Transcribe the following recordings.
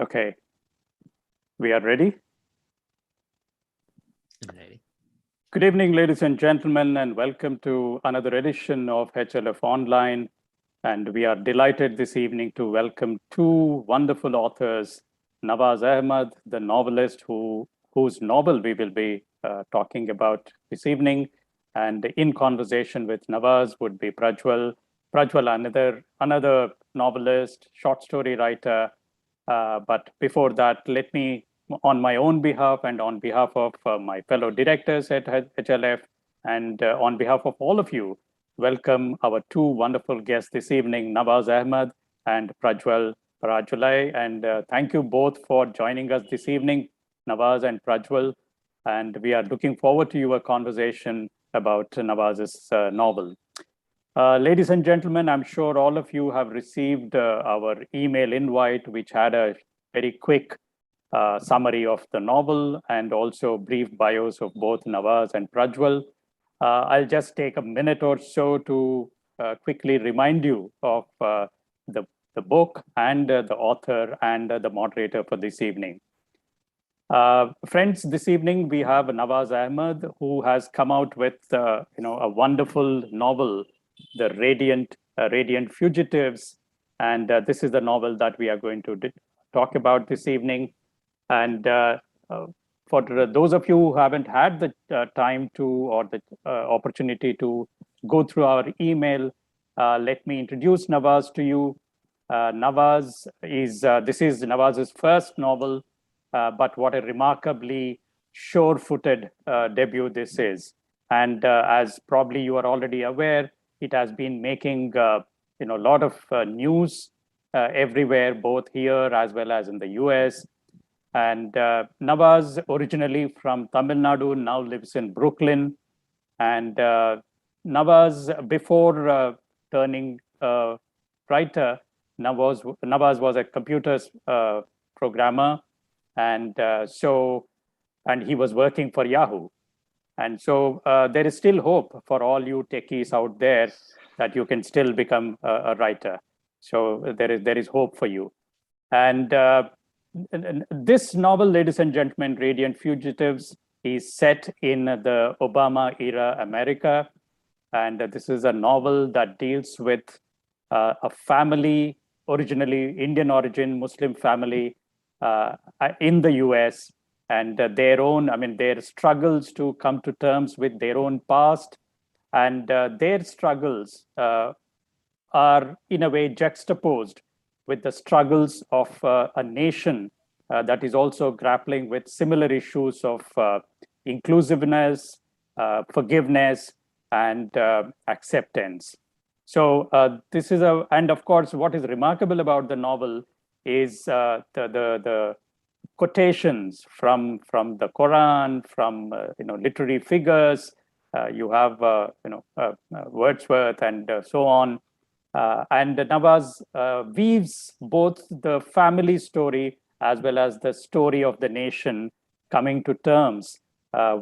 Okay, we are ready. Ready. Good evening, ladies and gentlemen, and welcome to another edition of HLF Online. And we are delighted this evening to welcome two wonderful authors, Nawaaz Ahmed, the novelist whose novel we will be talking about this evening. And in conversation with Nawaaz would be Prajwal. Prajwal, another novelist, short story writer. But before that, let me, on my own behalf and on behalf of my fellow directors at HLF, and on behalf of all of you, welcome our two wonderful guests this evening, Nawaaz Ahmed and Prajwal Parajuly. And thank you both for joining us this evening, Nawaaz and Prajwal. And we are looking forward to your conversation about Nawaaz's novel. Ladies and gentlemen, I'm sure all of you have received our email invite, which had a very quick summary of the novel and also brief bios of both Nawaaz and Prajwal. I'll just take a minute or so to quickly remind you of the book and the author and the moderator for this evening. Friends, this evening we have Nawaaz Ahmed, who has come out with a wonderful novel, the Radiant Fugitives, and this is the novel that we are going to talk about this evening. And for those of you who haven't had the time to or the opportunity to go through our email, let me introduce Nawaaz to you. Nawaaz this is Nawaaz's first novel, but what a remarkably sure-footed debut this is. And as probably you are already aware, it has been making a lot of news everywhere, both here as well as in the US. And Nawaaz, originally from Tamil Nadu, now lives in Brooklyn. And Nawaaz, before turning writer, Nawaaz was a computer programmer, and he was working for Yahoo. And so there is still hope for all you techies out there that you can still become a writer. So there is hope for you. And this novel, ladies and gentlemen, Radiant Fugitives, is set in the Obama era America. And this is a novel that deals with a family, originally Indian origin, Muslim family in the US, and their struggles to come to terms with their own past, and their struggles are in a way juxtaposed with the struggles of a nation that is also grappling with similar issues of inclusiveness, forgiveness, and acceptance. So this is and of course, what is remarkable about the novel is the quotations from the Quran, from literary figures. You have Wordsworth and so on. And Nawaaz weaves both the family story as well as the story of the nation coming to terms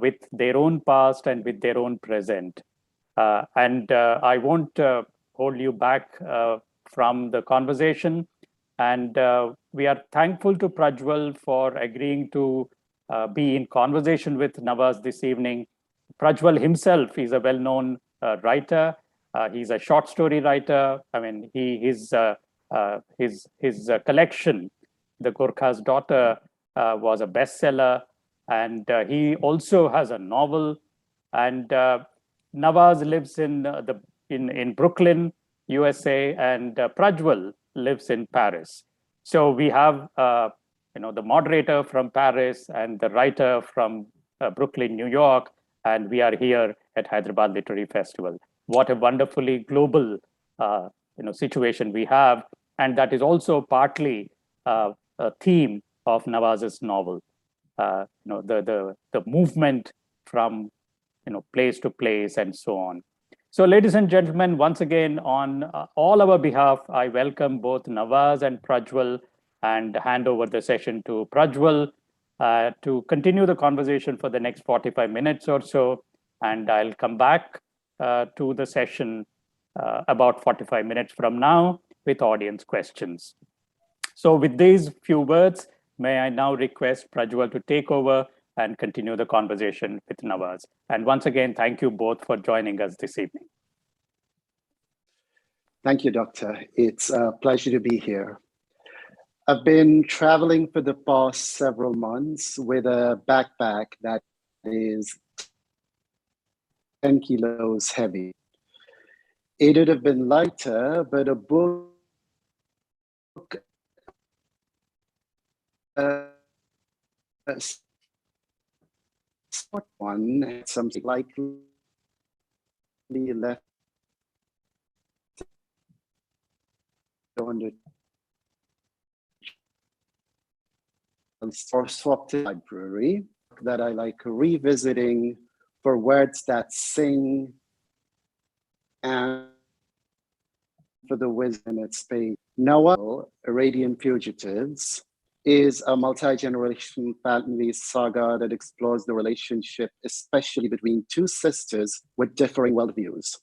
with their own past and with their own present. And I won't hold you back from the conversation. And we are thankful to Prajwal for agreeing to be in conversation with Nawaaz this evening. Prajwal himself is a well-known writer. He's a short story writer. I mean, his collection, The Gurkha's Daughter, was a bestseller, and he also has a novel. And Nawaaz lives in Brooklyn, USA, and Prajwal lives in Paris. So we have the moderator from Paris and the writer from Brooklyn, New York, and we are here at Hyderabad Literary Festival. What a wonderfully global situation we have, and that is also partly a theme of Nawaaz's novel. The movement from place to place and so on. So, ladies and gentlemen, once again, on all our behalf, I welcome both Nawaaz and Prajwal and hand over the session to Prajwal to continue the conversation for the next 45 minutes or so. And I'll come back to the session about 45 minutes from now with audience questions. So with these few words, may I now request Prajwal to take over and continue the conversation with Nawaaz. And once again, thank you both for joining us this evening. Thank you, Doctor. It's a pleasure to be here. I've been traveling for the past several months with a backpack that is 10 kilos heavy. It would have been lighter, but a book one had something likely left on the or swapped library that I like revisiting for words that sing and for the wisdom at space. Nawaaz, Radiant Fugitives, is a multi-generational family saga that explores the relationship, especially between two sisters with differing worldviews.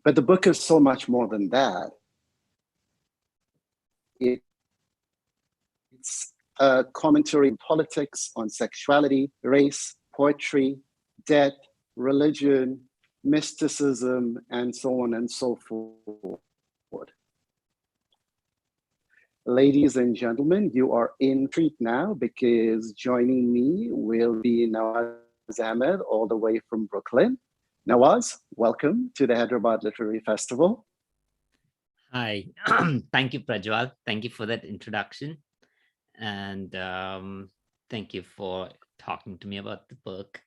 But the book is so much more than that. It's a commentary on politics, on sexuality, race, poetry, death, religion, mysticism, and so on and so forth. Ladies and gentlemen, you are in treat now because joining me will be Nawaaz Ahmed all the way from Brooklyn. Nawaaz, welcome to the Hyderabad Literary Festival. Hi, thank you, Prajwal. Thank you for that introduction. And thank you for talking to me about the book.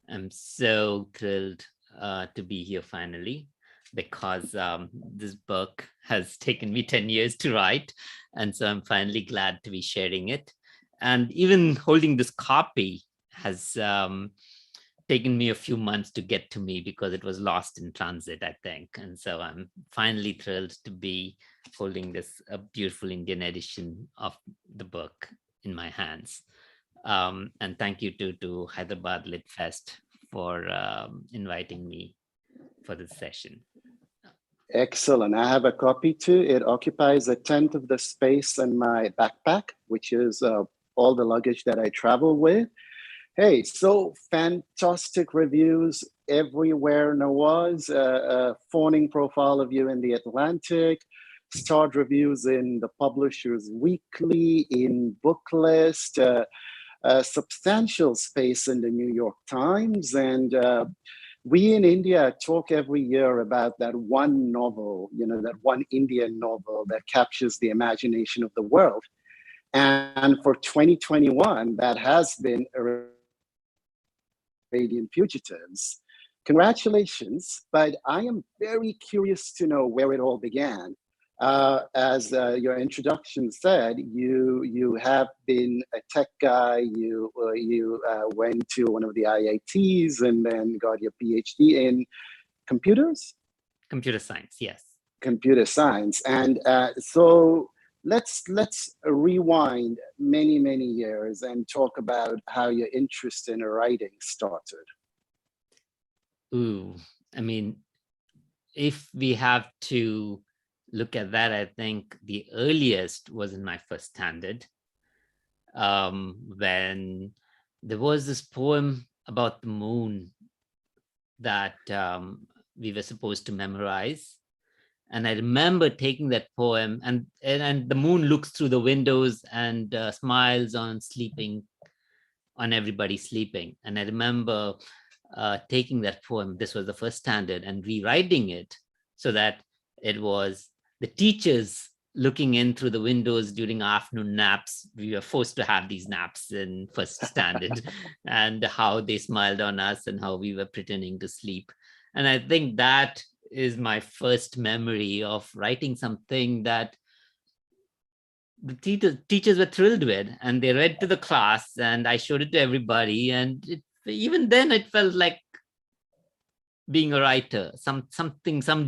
I'm so thrilled to be here finally, because this book has taken me 10 years to write. And so I'm finally glad to be sharing it. And even holding this copy has taken me a few months to get to me because it was lost in transit, I think. And so I'm finally thrilled to be holding this beautiful Indian edition of the book in my hands. And thank you to Hyderabad Lit Fest for inviting me for this session. Excellent. I have a copy too. It occupies a tenth of the space in my backpack, which is all the luggage that I travel with. Hey, so fantastic reviews everywhere, Nawaaz. Fawning profile of you in The Atlantic, starred reviews in the Publishers Weekly, in Booklist, a substantial space in the New York Times, and we in India talk every year about that one novel, that one Indian novel that captures the imagination of the world. And for 2021, that has been Radiant Fugitives. Congratulations, but I am very curious to know where it all began. As your introduction said, you have been a tech guy. You went to one of the IITs and then got your PhD in computers? Computer science, yes. Computer science. And so let's rewind many years and talk about how your interest in writing started. Ooh, I mean, if we have to look at that, I think the earliest was in my first standard, when there was this poem about the moon that we were supposed to memorize. And I remember taking that poem, and the moon looks through the windows and smiles on everybody sleeping. And I remember taking that poem, this was the first standard, and rewriting it so that it was the teachers looking in through the windows during afternoon naps. We were forced to have these naps in first standard, and how they smiled on us and how we were pretending to sleep. And I think that is my first memory of writing something that the teachers were thrilled with, and they read to the class, and I showed it to everybody. And even then it felt like being a writer, some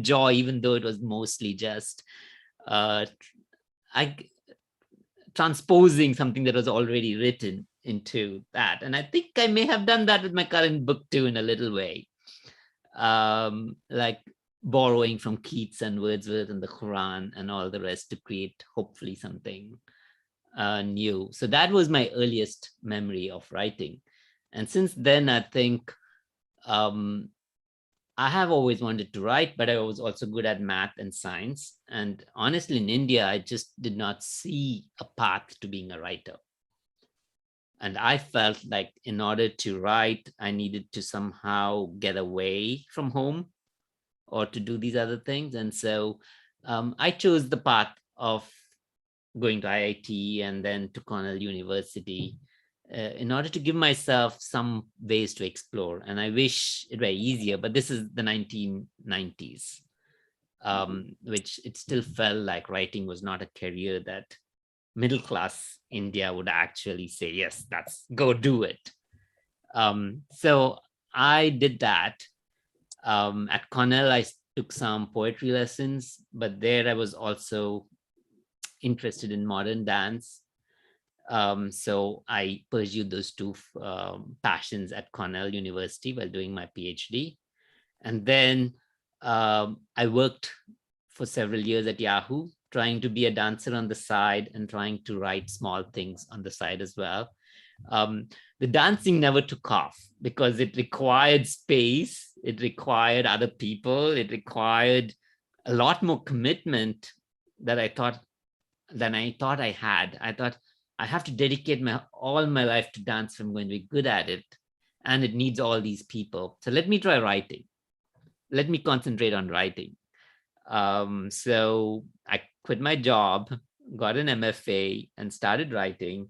joy, even though it was mostly just transposing something that was already written into that. And I think I may have done that with my current book too, in a little way. Like borrowing from Keats and Wordsworth and the Quran and all the rest to create hopefully something new. So that was my earliest memory of writing. And since then, I think I have always wanted to write, but I was also good at math and science. And honestly, in India, I just did not see a path to being a writer. And I felt like in order to write, I needed to somehow get away from home or to do these other things. And so I chose the path of going to IIT and then to Cornell University in order to give myself some ways to explore. And I wish it were easier, but this is the 1990s, which it still felt like writing was not a career that middle class India would actually say, yes, go do it. So I did that. At Cornell, I took some poetry lessons, but there I was also interested in modern dance. So I pursued those two passions at Cornell University while doing my PhD. And then I worked for several years at Yahoo, trying to be a dancer on the side and trying to write small things on the side as well. The dancing never took off because it required space, it required other people, it required a lot more commitment than I thought I had. I thought I have to dedicate all my life to dance if I'm going to be good at it. And it needs all these people. So let me try writing. Let me concentrate on writing. So I quit my job, got an MFA and started writing.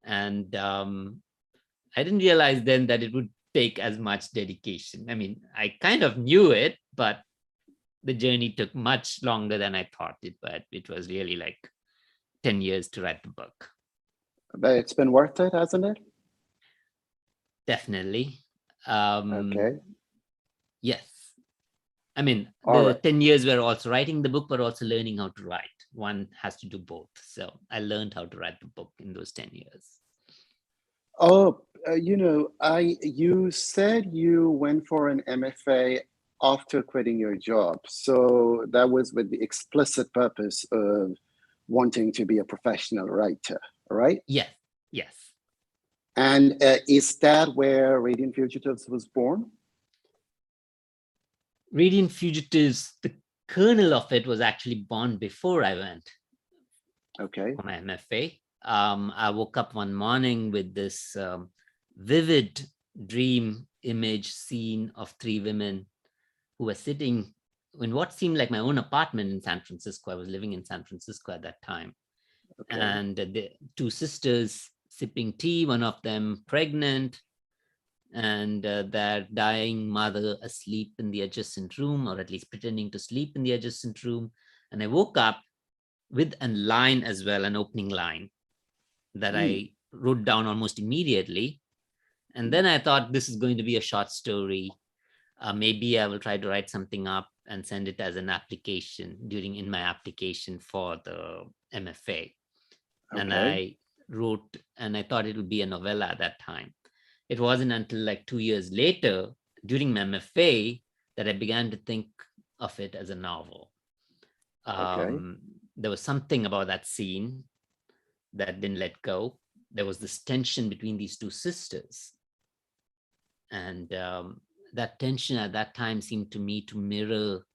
And I didn't realize then that it would take as much dedication. I mean, I kind of knew it, but the journey took much longer than I thought it, but it was really like 10 years to write the book. But it's been worth it, hasn't it? Definitely. Okay. Yes. I mean, All the right. 10 years were also writing the book, but also learning how to write. One has to do both. So I learned how to write the book in those 10 years. Oh, you said you went for an MFA after quitting your job. So that was with the explicit purpose of wanting to be a professional writer, right? Yes, yes. And is that where Radiant Fugitives was born? Radiant Fugitives, the kernel of it was actually born before I went Okay. for my MFA. I woke up one morning with this vivid dream image scene of three women who were sitting in what seemed like my own apartment in San Francisco. I was living in San Francisco at that time. Okay. And the two sisters sipping tea, one of them pregnant, and their dying mother asleep in the adjacent room, or at least pretending to sleep in the adjacent room. And I woke up with a line as well, an opening line that I wrote down almost immediately. And then I thought, this is going to be a short story. Maybe I will try to write something up and send it as an application in my application for the MFA. Okay. And I wrote, and I thought it would be a novella at that time. It wasn't until like 2 years later, during my MFA, that I began to think of it as a novel. There was something about that scene that didn't let go. There was this tension between these two sisters. And that tension at that time seemed to me to mirror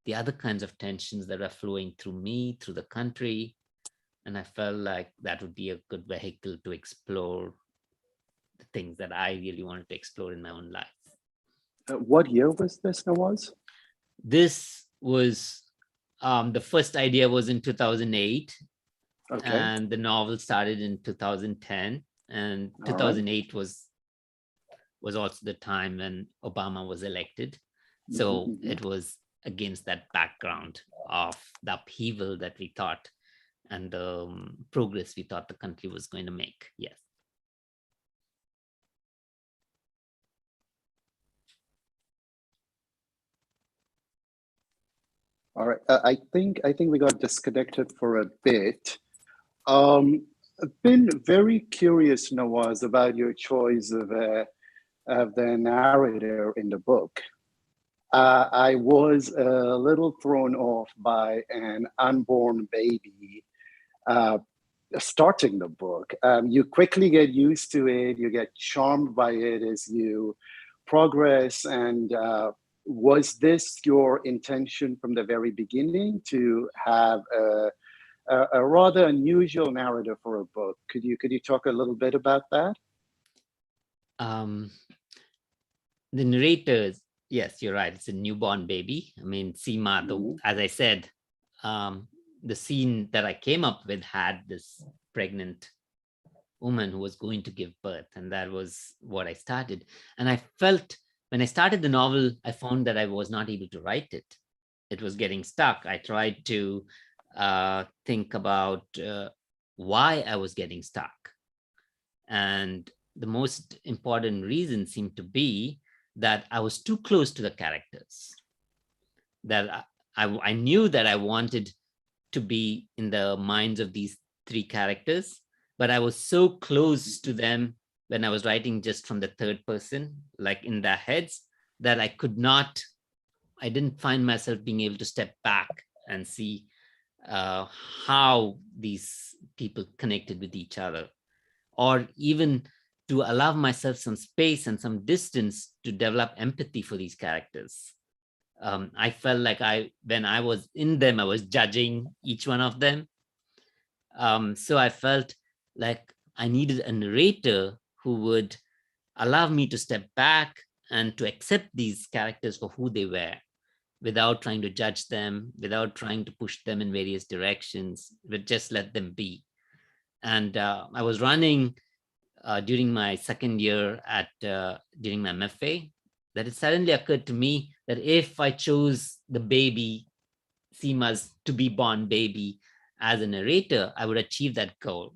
the other kinds of tensions that are flowing through me, through the country. And I felt like that would be a good vehicle to explore the things that I really wanted to explore in my own life. What year was this, Nawaaz? This was, the first idea was in 2008. Okay. And the novel started in 2010. And 2008 was also the time when Obama was elected. So it was against that background of the upheaval that we thought and the progress we thought the country was going to make. Yes. All right. I think we got disconnected for a bit. I've been very curious, Nawaaz, about your choice of the narrator in the book. I was a little thrown off by an unborn baby starting the book. You quickly get used to it, you get charmed by it as you progress. And was this your intention from the very beginning to have a rather unusual narrative for a book? Could you talk a little bit about that? The narrators, yes, you're right. It's a newborn baby. I mean, Seema, as I said, the scene that I came up with had this pregnant woman who was going to give birth, and that was what I started. And I felt when I started the novel, I found that I was not able to write it. It was getting stuck. I tried to think about why I was getting stuck. And the most important reason seemed to be that I was too close to the characters, that I knew that I wanted to be in the minds of these three characters, but I was so close to them when I was writing just from the third person, like in their heads, that I didn't find myself being able to step back and see how these people connected with each other, or even to allow myself some space and some distance to develop empathy for these characters. I felt like when I was in them, I was judging each one of them. So I felt like I needed a narrator who would allow me to step back and to accept these characters for who they were, without trying to judge them, without trying to push them in various directions, but just let them be. And I was running during my second year during my MFA, that it suddenly occurred to me that if I chose the baby, Seema's to be born baby, as a narrator, I would achieve that goal.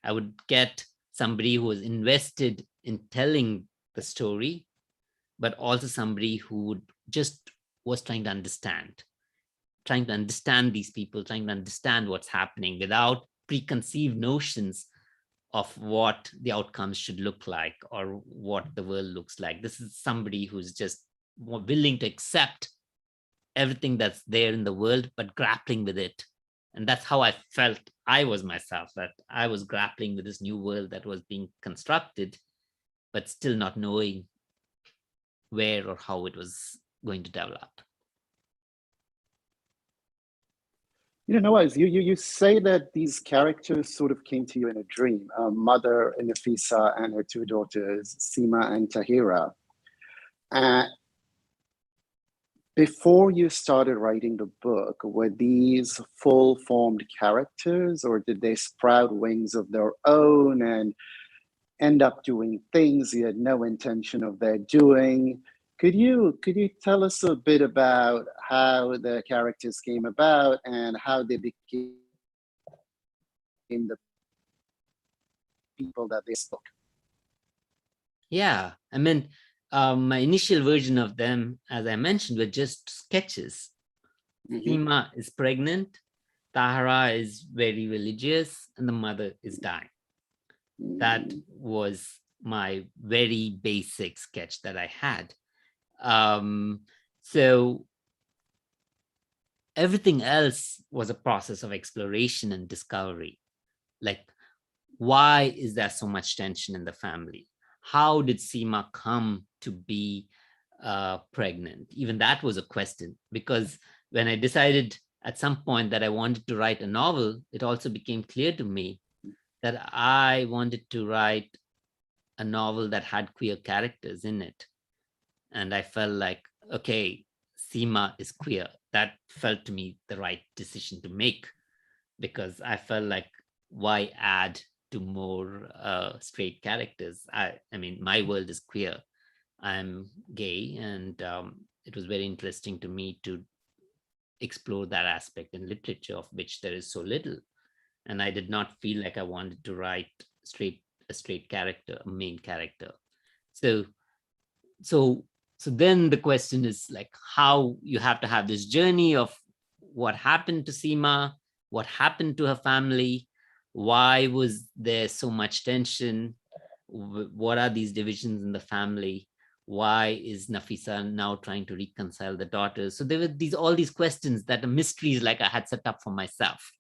I would get somebody who was invested in telling the story, but also somebody who was trying to understand these people, trying to understand what's happening without preconceived notions of what the outcomes should look like or what the world looks like. This is somebody who's just more willing to accept everything that's there in the world, but grappling with it. And that's how I felt I was myself, that I was grappling with this new world that was being constructed, but still not knowing where or how it was going to develop. Nawaz, you say that these characters sort of came to you in a dream. Mother Nafisa and her two daughters, Seema and Tahira. Before you started writing the book, were these full-formed characters, or did they sprout wings of their own and end up doing things you had no intention of their doing? Could you tell us a bit about how the characters came about and how they became the people that they spoke? Yeah, I mean, my initial version of them, as I mentioned, were just sketches. Seema is pregnant, Tahara is very religious, and the mother is dying. That was my very basic sketch that I had. So everything else was a process of exploration and discovery. Like, why is there so much tension in the family? How did Seema come to be pregnant? Even that was a question, because when I decided at some point that I wanted to write a novel, it also became clear to me that I wanted to write a novel that had queer characters in it. And I felt like, okay, Seema is queer. That felt to me the right decision to make, because I felt like, why add to more straight characters? I mean, my world is queer. I'm gay, and it was very interesting to me to explore that aspect in literature, of which there is so little. And I did not feel like I wanted to write a straight character, a main character. So then the question is like, how you have to have this journey of what happened to Seema, what happened to her family, why was there so much tension, what are these divisions in the family, Why is Nafisa now trying to reconcile the daughters? So there were all these questions that are mysteries like I had set up for myself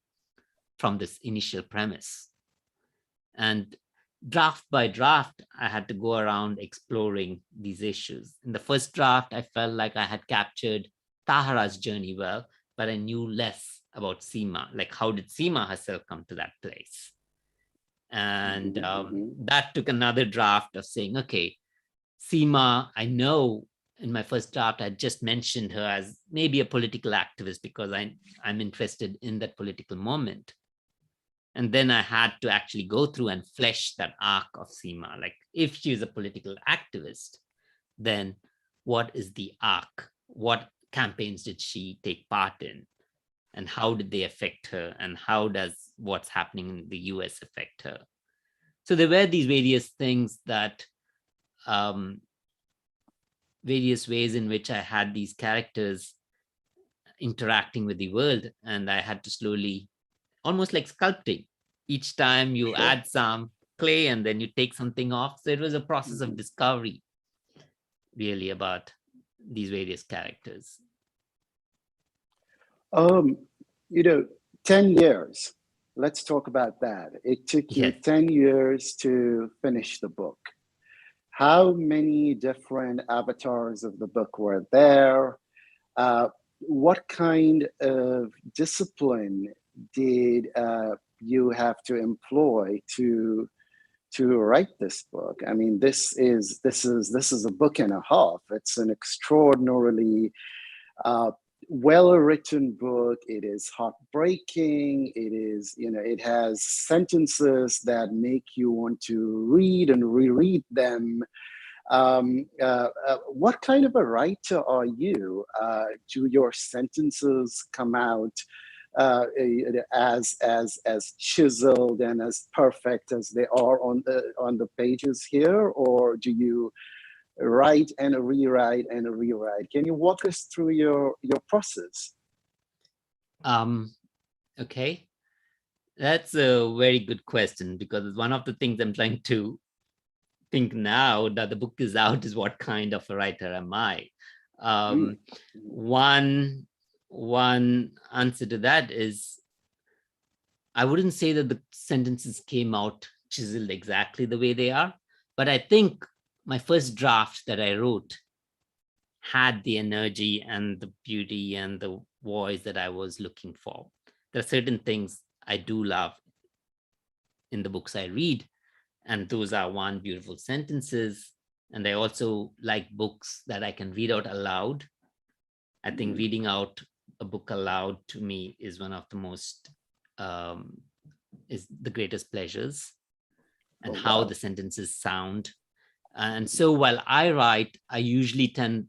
from this initial premise. And draft by draft, I had to go around exploring these issues. In the first draft, I felt like I had captured Tahara's journey well, but I knew less about Seema. Like, how did Seema herself come to that place? And that took another draft of saying, okay, Seema, I know in my first draft, I just mentioned her as maybe a political activist because I'm interested in that political moment. And then I had to actually go through and flesh that arc of Seema. Like, if she is a political activist, then what is the arc? What campaigns did she take part in? And how did they affect her? And how does what's happening in the US affect her? So there were these various things that, various ways in which I had these characters interacting with the world. And I had to slowly, almost like sculpting, each time you add some clay and then you take something off. So it was a process of discovery, really, about these various characters. 10 years. Let's talk about that. It took you 10 years to finish the book. How many different avatars of the book were there? What kind of discipline did you have to employ to write this book? I mean, this is a book and a half. It's an extraordinarily well-written book. It is heartbreaking. It is, it has sentences that make you want to read and reread them. What kind of a writer are you? Do your sentences come out as chiseled and as perfect as they are on the pages here, or do you write and rewrite and rewrite? Can you walk us through your process? Okay, that's a very good question, because one of the things I'm trying to think now that the book is out is what kind of a writer am I? One answer to that is, I wouldn't say that the sentences came out chiseled exactly the way they are, but I think my first draft that I wrote had the energy and the beauty and the voice that I was looking for. There are certain things I do love in the books I read, and those are one, beautiful sentences. And I also like books that I can read out aloud. I think reading out a book aloud to me is one of the most, is the greatest pleasures, and how the sentences sound. And so while I write, I usually tend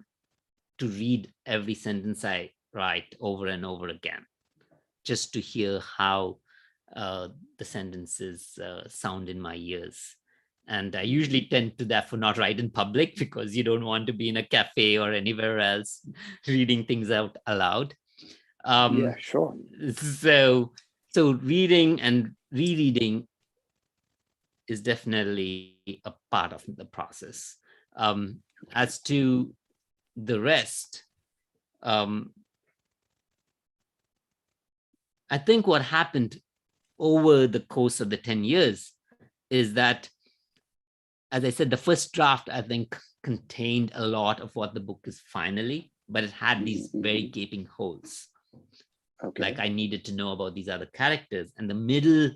to read every sentence I write over and over again, just to hear how the sentences sound in my ears. And I usually tend to therefore not write in public, because you don't want to be in a cafe or anywhere else reading things out aloud. Yeah, sure. So reading and rereading is definitely a part of the process. As to the rest, I think what happened over the course of the 10 years is that, as I said, the first draft, I think, contained a lot of what the book is finally, but it had these very gaping holes. Okay. Like, I needed to know about these other characters. And the middle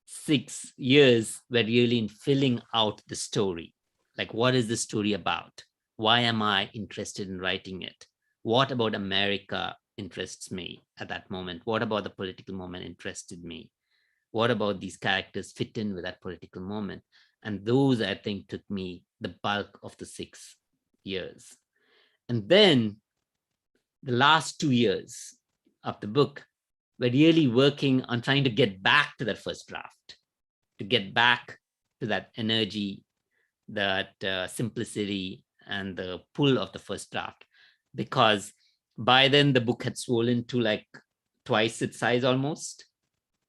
6 years were really in filling out the story. Like, what is the story about? Why am I interested in writing it? What about America interests me at that moment? What about the political moment interested me? What about these characters fit in with that political moment? And those, I think, took me the bulk of the 6 years. And then the last 2 years of the book, we're really working on trying to get back to that first draft, to get back to that energy, that simplicity, and the pull of the first draft. Because by then the book had swollen to like twice its size almost,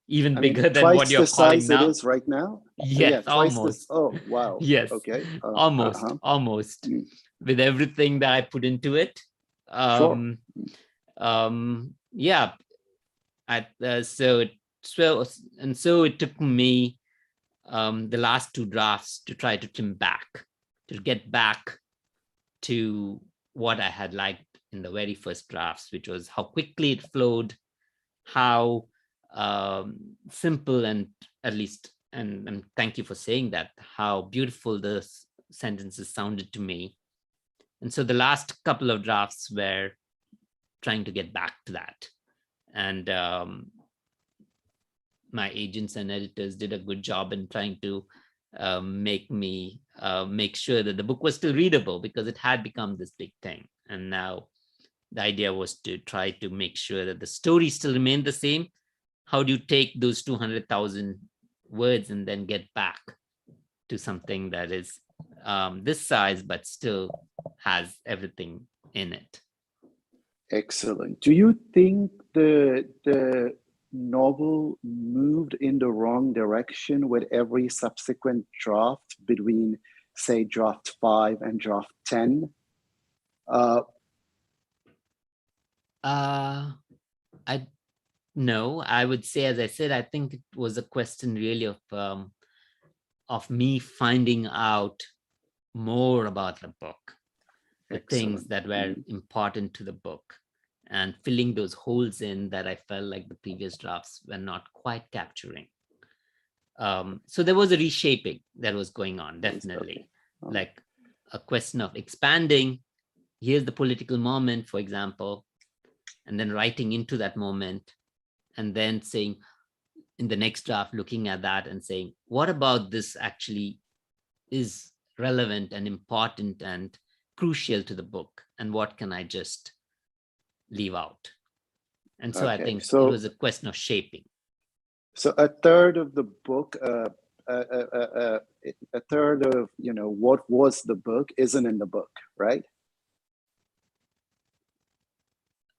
even bigger than what you're calling now. It is right now? Yes, almost. Oh, wow. Yes, okay. almost. with everything that I put into it. Sure. Yeah. So it took me the last two drafts to try to get back to what I had liked in the very first drafts, which was how quickly it flowed, how simple, and at least, and thank you for saying that, how beautiful the sentences sounded to me. And so the last couple of drafts were trying to get back to that. And my agents and editors did a good job in trying to make sure that the book was still readable, because it had become this big thing. And now the idea was to try to make sure that the story still remained the same. How do you take those 200,000 words and then get back to something that is this size, but still has everything in it? Excellent. Do you think the novel moved in the wrong direction with every subsequent draft between, say, draft 5 and draft 10? No, I would say, as I said, I think it was a question really of me finding out more about the book, the things that were important to the book, and filling those holes in that I felt like the previous drafts were not quite capturing. So there was a reshaping that was going on, definitely. Like a question of expanding, here's the political moment, for example, and then writing into that moment, and then saying in the next draft, looking at that and saying, what about this actually is relevant and important and crucial to the book, and what can I just leave out? And so I think it was a question of shaping. So a third of the book, a third of, what was the book isn't in the book, right?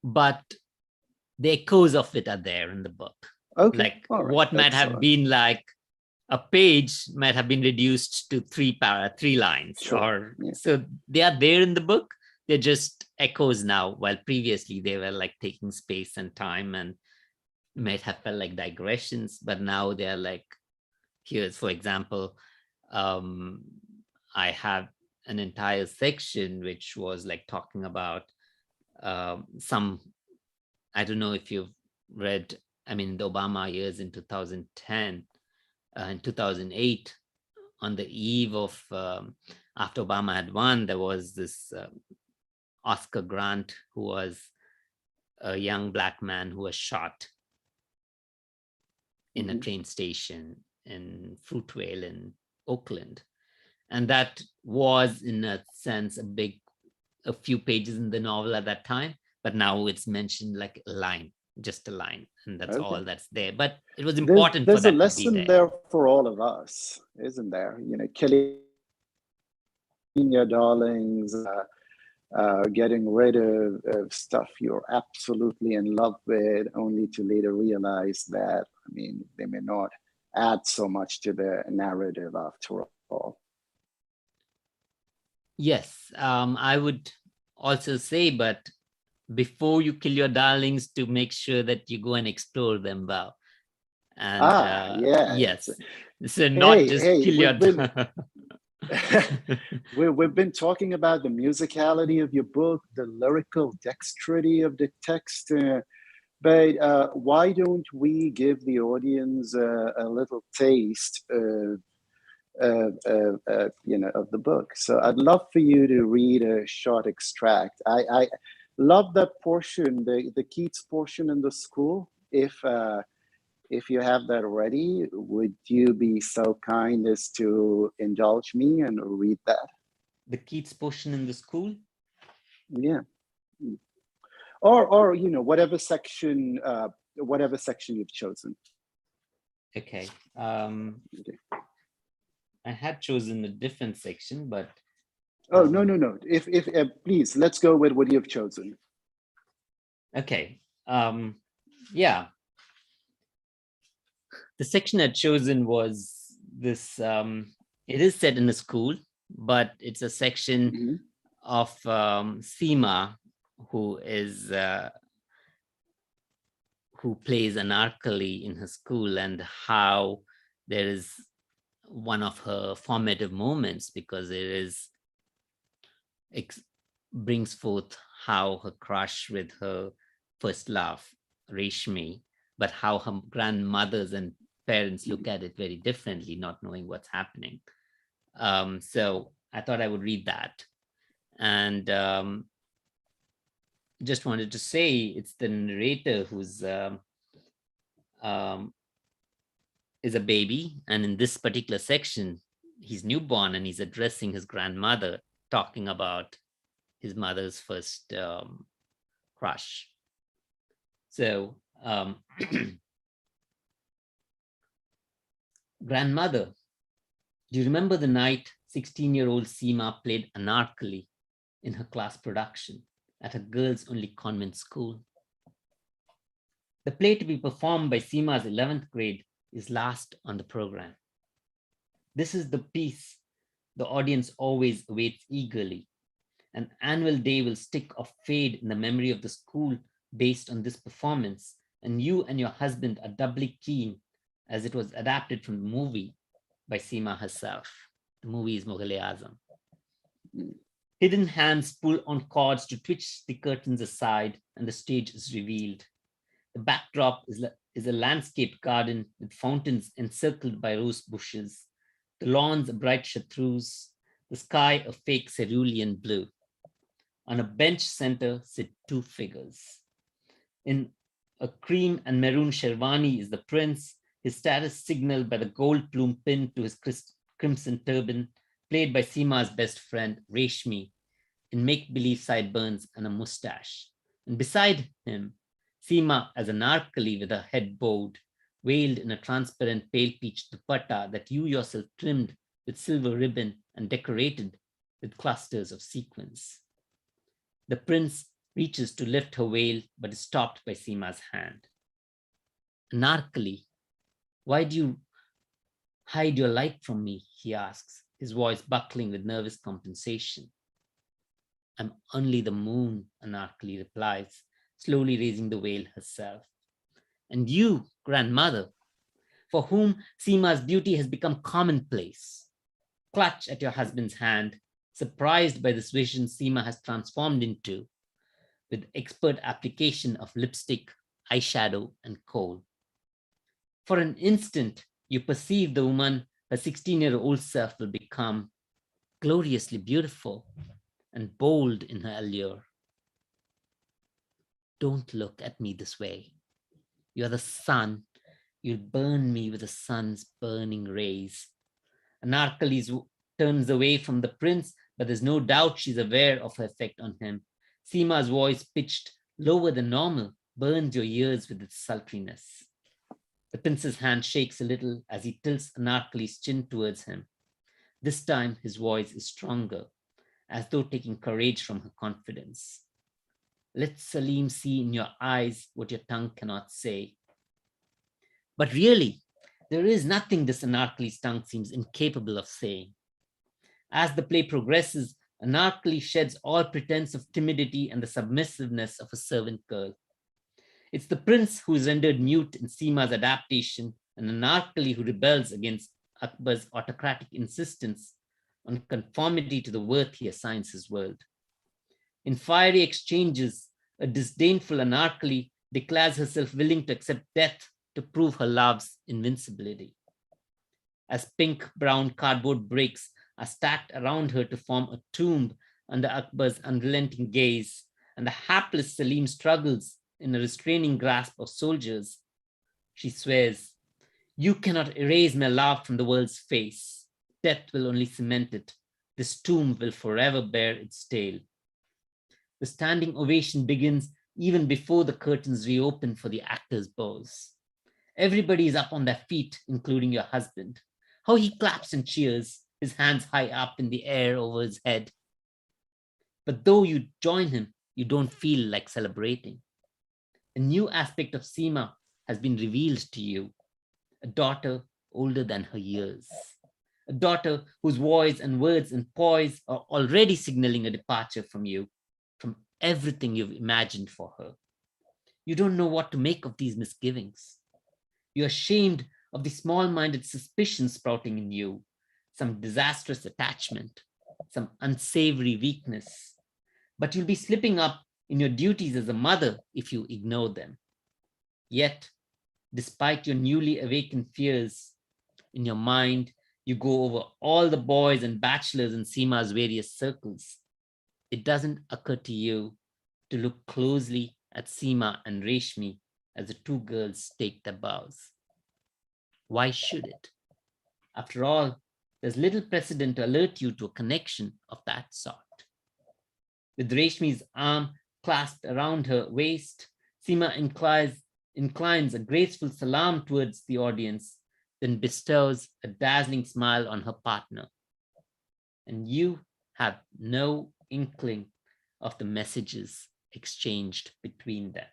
But the echoes of it are there in the book. Okay. Like what might have been like a page might have been reduced to three lines. Sure. So they are there in the book. They're just echoes now, while previously they were like taking space and time and might have felt like digressions, but now they're like, here's, for example, I have an entire section which was like talking about I don't know if you've read, the Obama years in 2010 and 2008, on the eve of, after Obama had won, there was this Oscar Grant, who was a young Black man who was shot in a train station in Fruitvale in Oakland. And that was, in a sense, a few pages in the novel at that time, but now it's mentioned like a line, just a line, and that's all that's there. But it was important for that to be there. There's a lesson there for all of us, isn't there? Killing your darlings, getting rid of stuff you're absolutely in love with, only to later realize that, they may not add so much to the narrative after all. Yes, I would also say, but before you kill your darlings, to make sure that you go and explore them well. And yes, so not just kill your darlings. We've been talking about the musicality of your book, the lyrical dexterity of the text, but why don't we give the audience a little taste of the book? So I'd love for you to read a short extract. I love that portion, the Keats portion in the school. If you have that ready, would you be so kind as to indulge me and read that? The Keats portion in the school? Yeah. Or whatever section you've chosen. Okay. I had chosen a different section, but no. If please, let's go with what you've chosen. Okay. Yeah. The section I'd chosen was this, it is set in a school, but it's a section of Seema, who plays Anarkali in her school, and how there is one of her formative moments, because it brings forth how her crush with her first love, Reshmi, but how her grandmothers and parents look at it very differently, not knowing what's happening. So I thought I would read that. And just wanted to say it's the narrator who's is a baby, and in this particular section he's newborn and he's addressing his grandmother, talking about his mother's first crush. So grandmother, do you remember the night 16-year-old Seema played Anarkali in her class production at a girls-only convent school? The play to be performed by Seema's 11th grade is last on the program. This is the piece the audience always awaits eagerly. An annual day will stick or fade in the memory of the school based on this performance, and you and your husband are doubly keen as it was adapted from the movie by Seema herself. The movie is Mughal-e-Azam. Hidden hands pull on cords to twitch the curtains aside, and the stage is revealed. The backdrop is a landscape garden with fountains encircled by rose bushes. The lawns are bright chartreuse, the sky a fake cerulean blue. On a bench center sit two figures. In a cream and maroon sherwani is the prince, his status signaled by the gold plume pinned to his crimson turban, played by Seema's best friend, Reshmi, in make-believe sideburns and a mustache. And beside him, Seema, as an Anarkali with her head bowed, veiled in a transparent pale peach dupatta that you yourself trimmed with silver ribbon and decorated with clusters of sequins. The prince reaches to lift her veil, but is stopped by Seema's hand. Anarkali, why do you hide your light from me? He asks, his voice buckling with nervous compensation. I'm only the moon, Anarkali replies, slowly raising the veil herself. And you, grandmother, for whom Seema's beauty has become commonplace, clutch at your husband's hand, surprised by this vision Seema has transformed into, with expert application of lipstick, eyeshadow, and kohl. For an instant, you perceive the woman her 16-year-old self will become, gloriously beautiful and bold in her allure. Don't look at me this way. You're the sun. You'll burn me with the sun's burning rays. Anarkali turns away from the prince, but there's no doubt she's aware of her effect on him. Seema's voice, pitched lower than normal, burns your ears with its sultriness. The prince's hand shakes a little as he tilts Anarkali's chin towards him. This time his voice is stronger, as though taking courage from her confidence. Let Salim see in your eyes what your tongue cannot say. But really, there is nothing this Anarkali's tongue seems incapable of saying. As the play progresses, Anarkali sheds all pretense of timidity and the submissiveness of a servant girl. It's the prince who is rendered mute in Seema's adaptation, and Anarkali who rebels against Akbar's autocratic insistence on conformity to the worth he assigns his world. In fiery exchanges, a disdainful Anarkali declares herself willing to accept death to prove her love's invincibility. As pink-brown cardboard bricks are stacked around her to form a tomb under Akbar's unrelenting gaze, and the hapless Salim struggles in a restraining grasp of soldiers, she swears, you cannot erase my love from the world's face. Death will only cement it. This tomb will forever bear its tale. The standing ovation begins even before the curtains reopen for the actors' bows. Everybody is up on their feet, including your husband. How he claps and cheers, his hands high up in the air over his head. But though you join him, you don't feel like celebrating. A new aspect of Seema has been revealed to you, a daughter older than her years, a daughter whose voice and words and poise are already signaling a departure from you, from everything you've imagined for her. You don't know what to make of these misgivings. You're ashamed of the small-minded suspicion sprouting in you, some disastrous attachment, some unsavory weakness. But you'll be slipping up in your duties as a mother if you ignore them. Yet, despite your newly awakened fears, in your mind, you go over all the boys and bachelors in Seema's various circles. It doesn't occur to you to look closely at Seema and Reshmi as the two girls take their bows. Why should it? After all, there's little precedent to alert you to a connection of that sort. With Reshmi's arm clasped around her waist, Seema inclines a graceful salam towards the audience, then bestows a dazzling smile on her partner. And you have no inkling of the messages exchanged between them.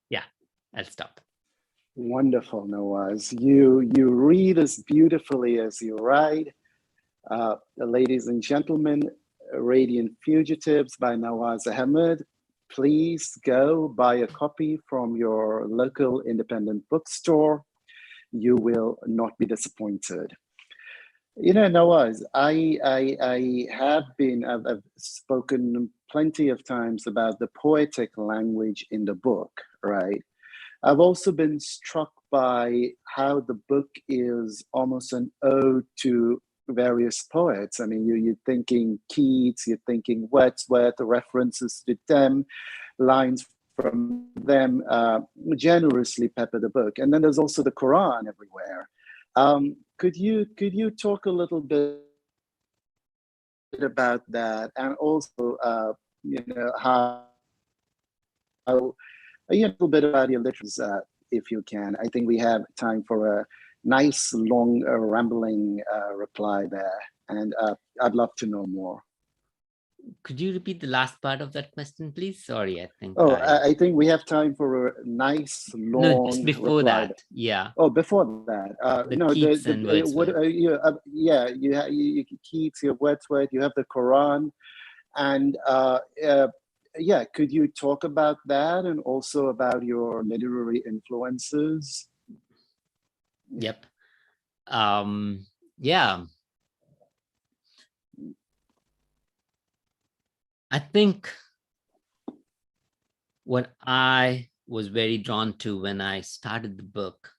Yeah, I'll stop. Wonderful, Nawaz. You read as beautifully as you write. Ladies and gentlemen, Radiant Fugitives by Nawaaz Ahmed. Please go buy a copy from your local independent bookstore. You will not be disappointed. You know, Nawaz, I've spoken plenty of times about the poetic language in the book, right? I've also been struck by how the book is almost an ode to various poets. I mean, you're thinking Keats, you're thinking Wordsworth, references to them, lines from them generously pepper the book. And then there's also the Quran everywhere. Could you talk a little bit about that, and also how a little bit about your literature, if you can. I think we have time for a nice, long, rambling reply there, and I'd love to know more. Could you repeat the last part of that question, please? Sorry, I think. Oh, I think we have time for a nice, long. No, just before reply. that. Yeah. Oh, before that. Keats and Wordsworth. You Keats, you have Wordsworth, you have the Quran, and could you talk about that and also about your literary influences? Yep. Yeah. I think what I was very drawn to when I started the book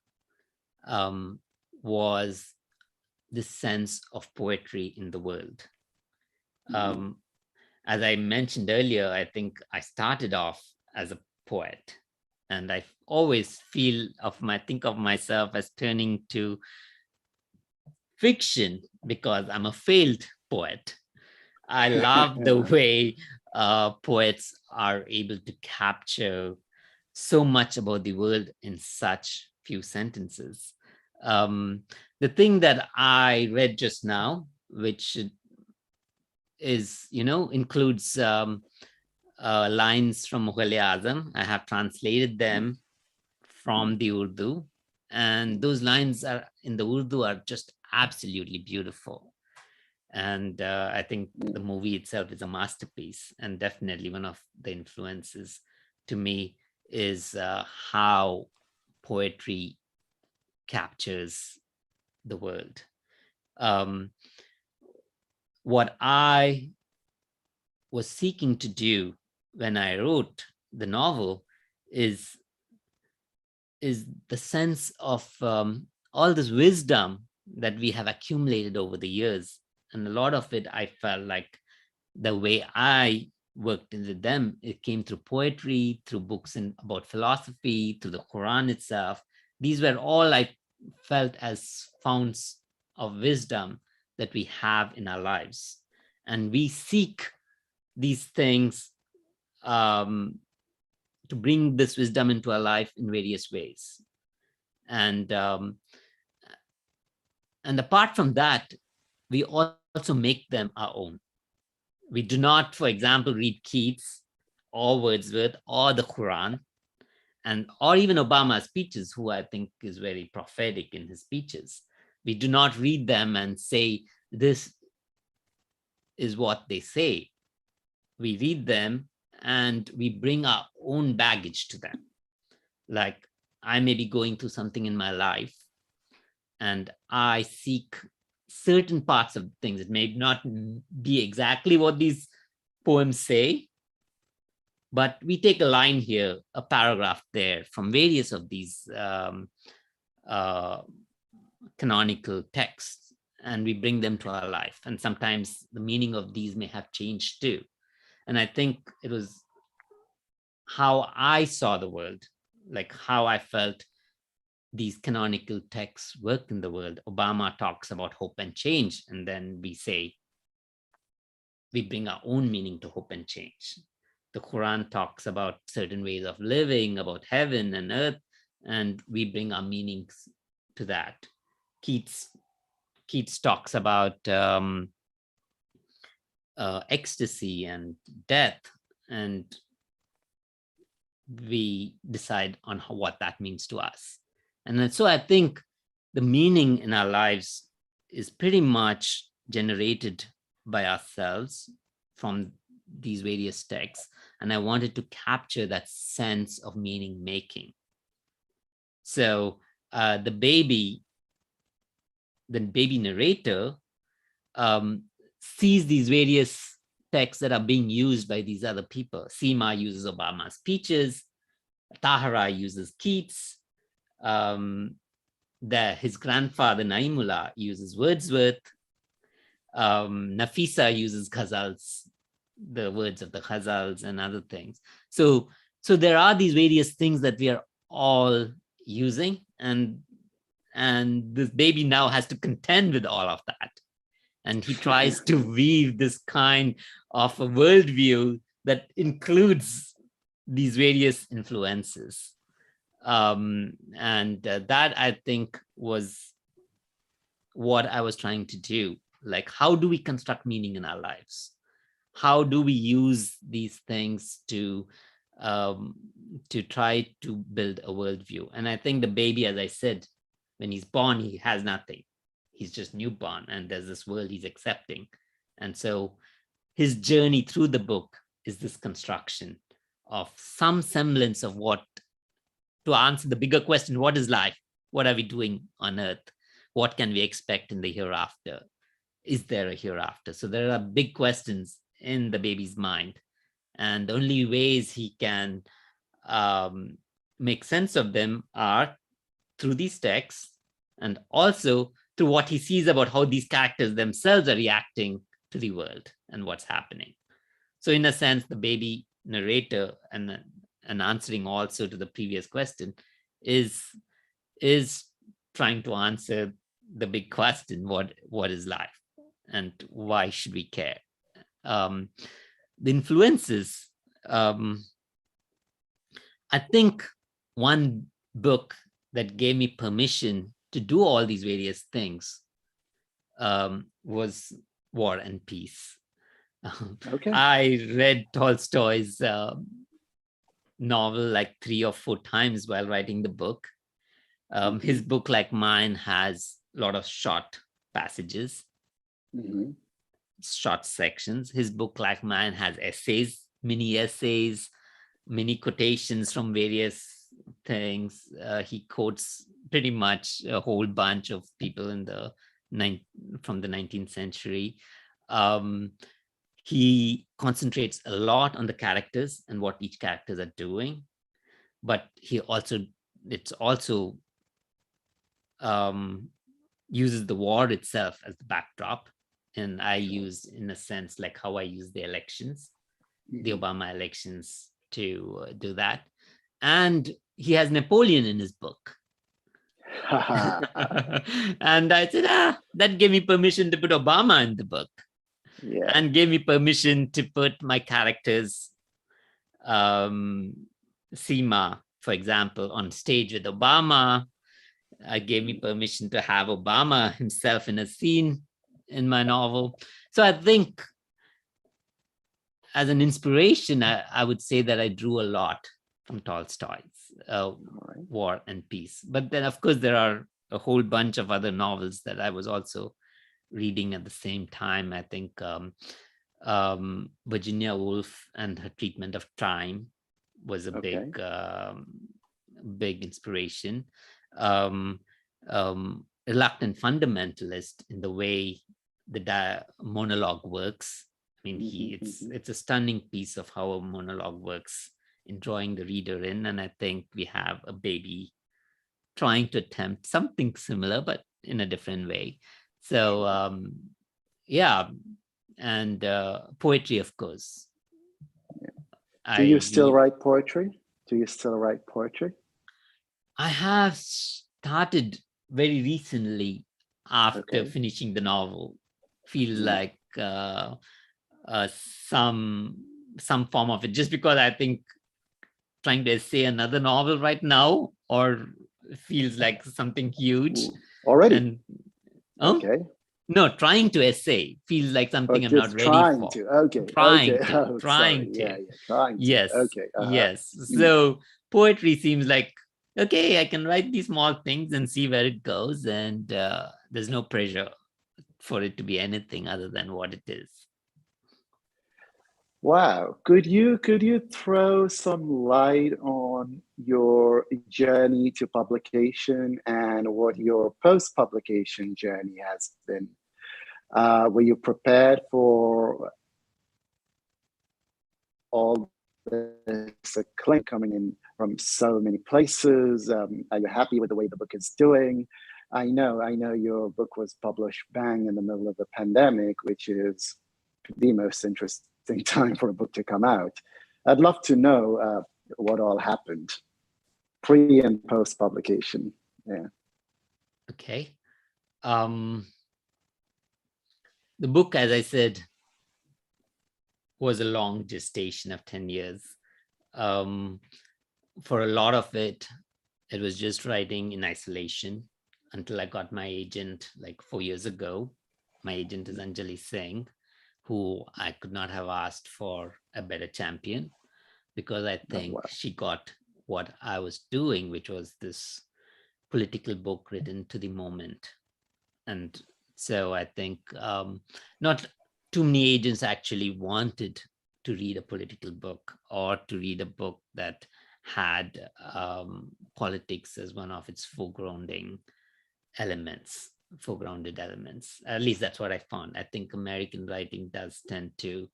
was this sense of poetry in the world. As I mentioned earlier, I think I started off as a poet, and I always think of myself as turning to fiction because I'm a failed poet. I love the way poets are able to capture so much about the world in such few sentences. The thing that I read just now, which is, includes lines from Mughal Azam. I have translated them from the Urdu, and those lines are in the Urdu are just absolutely beautiful. And I think the movie itself is a masterpiece, and definitely one of the influences to me is how poetry captures the world. What I was seeking to do when I wrote the novel is the sense of all this wisdom that we have accumulated over the years. And a lot of it, I felt like the way I worked with them, it came through poetry, through books about philosophy, through the Quran itself. These were all I felt as founts of wisdom that we have in our lives. And we seek these things to bring this wisdom into our life in various ways. And apart from that, we also make them our own. We do not, for example, read Keats or Wordsworth or the Quran, or even Obama's speeches, who I think is very prophetic in his speeches. We do not read them and say, this is what they say. We read them and we bring our own baggage to them. Like, I may be going through something in my life and I seek certain parts of things. It may not be exactly what these poems say, but we take a line here, a paragraph there from various of these canonical texts, and we bring them to our life. And sometimes the meaning of these may have changed too. And I think it was how I saw the world, like how I felt these canonical texts work in the world. Obama talks about hope and change, and then we say, we bring our own meaning to hope and change. The Quran talks about certain ways of living, about heaven and earth, and we bring our meanings to that. Keats talks about ecstasy and death, and we decide on what that means to us. And so I think the meaning in our lives is pretty much generated by ourselves from these various texts. And I wanted to capture that sense of meaning making. So the baby narrator sees these various texts that are being used by these other people. Seema uses Obama's speeches. Tahara uses Keats. His grandfather Naimullah uses Wordsworth. Nafisa uses ghazals, the words of the ghazals and other things. So there are these various things that we are all using, and this baby now has to contend with all of that. And he tries to weave this kind of a worldview that includes these various influences. That, I think, was what I was trying to do. Like, how do we construct meaning in our lives? How do we use these things to try to build a worldview? And I think the baby, as I said, when he's born, he has nothing. He's just newborn, and there's this world he's accepting. And so his journey through the book is this construction of some semblance of to answer the bigger question, what is life? What are we doing on earth? What can we expect in the hereafter? Is there a hereafter? So there are big questions in the baby's mind. And the only ways he can make sense of them are through these texts, and also through what he sees about how these characters themselves are reacting to the world and what's happening. So in a sense, the baby narrator, and answering also to the previous question, is trying to answer the big question, what is life and why should we care? The influences, I think one book that gave me permission to do all these various things was War and Peace. Okay. I read Tolstoy's novel like 3 or 4 times while writing the book. His book, like mine, has a lot of short passages, short sections. His book, like mine, has essays, mini quotations from various things. He quotes pretty much a whole bunch of people from the 19th century. He concentrates a lot on the characters and what each characters are doing, but it's also uses the war itself as the backdrop. And I use, in a sense, like how I use the elections, the Obama elections, to do that. And he has Napoleon in his book. And I said, that gave me permission to put Obama in the book. Yeah. And gave me permission to put my characters, Seema, for example, on stage with Obama. Gave me permission to have Obama himself in a scene in my novel. So I think as an inspiration, I would say that I drew a lot from Tolstoy's War and Peace. But then, of course, there are a whole bunch of other novels that I was also reading at the same time. I think Virginia Woolf and her treatment of time was a big inspiration. Reluctant Fundamentalist, in the way the monologue works. I mean, it's a stunning piece of how a monologue works in drawing the reader in. And I think we have a baby trying to attempt something similar, but in a different way. So, yeah. And poetry, of course. Do you still write poetry? I have started very recently after finishing the novel. Feel like some form of it, just because I think trying to essay another novel right now or feels like something huge already. And, no, trying to essay feels like something I'm not ready for. Trying to. Yes. Yes. So poetry seems like, okay, I can write these small things and see where it goes. And there's no pressure for it to be anything other than what it is. Wow. Could you throw some light on your journey to publication and what your post-publication journey has been? Were you prepared for all this acclaim coming in from so many places? Are you happy with the way the book is doing? I know your book was published bang in the middle of the pandemic, which is the most interesting time for a book to come out. I'd love to know what all happened pre and post publication. Yeah. Okay. The book, as I said, was a long gestation of 10 years. For a lot of it, it was just writing in isolation until I got my agent like 4 years ago. My agent is Anjali Singh, who I could not have asked for a better champion, because I think she got what I was doing, which was this political book written to the moment. And so I think not too many agents actually wanted to read a political book or to read a book that had politics as one of its foregrounded elements. At least that's what I found. I think American writing does tend to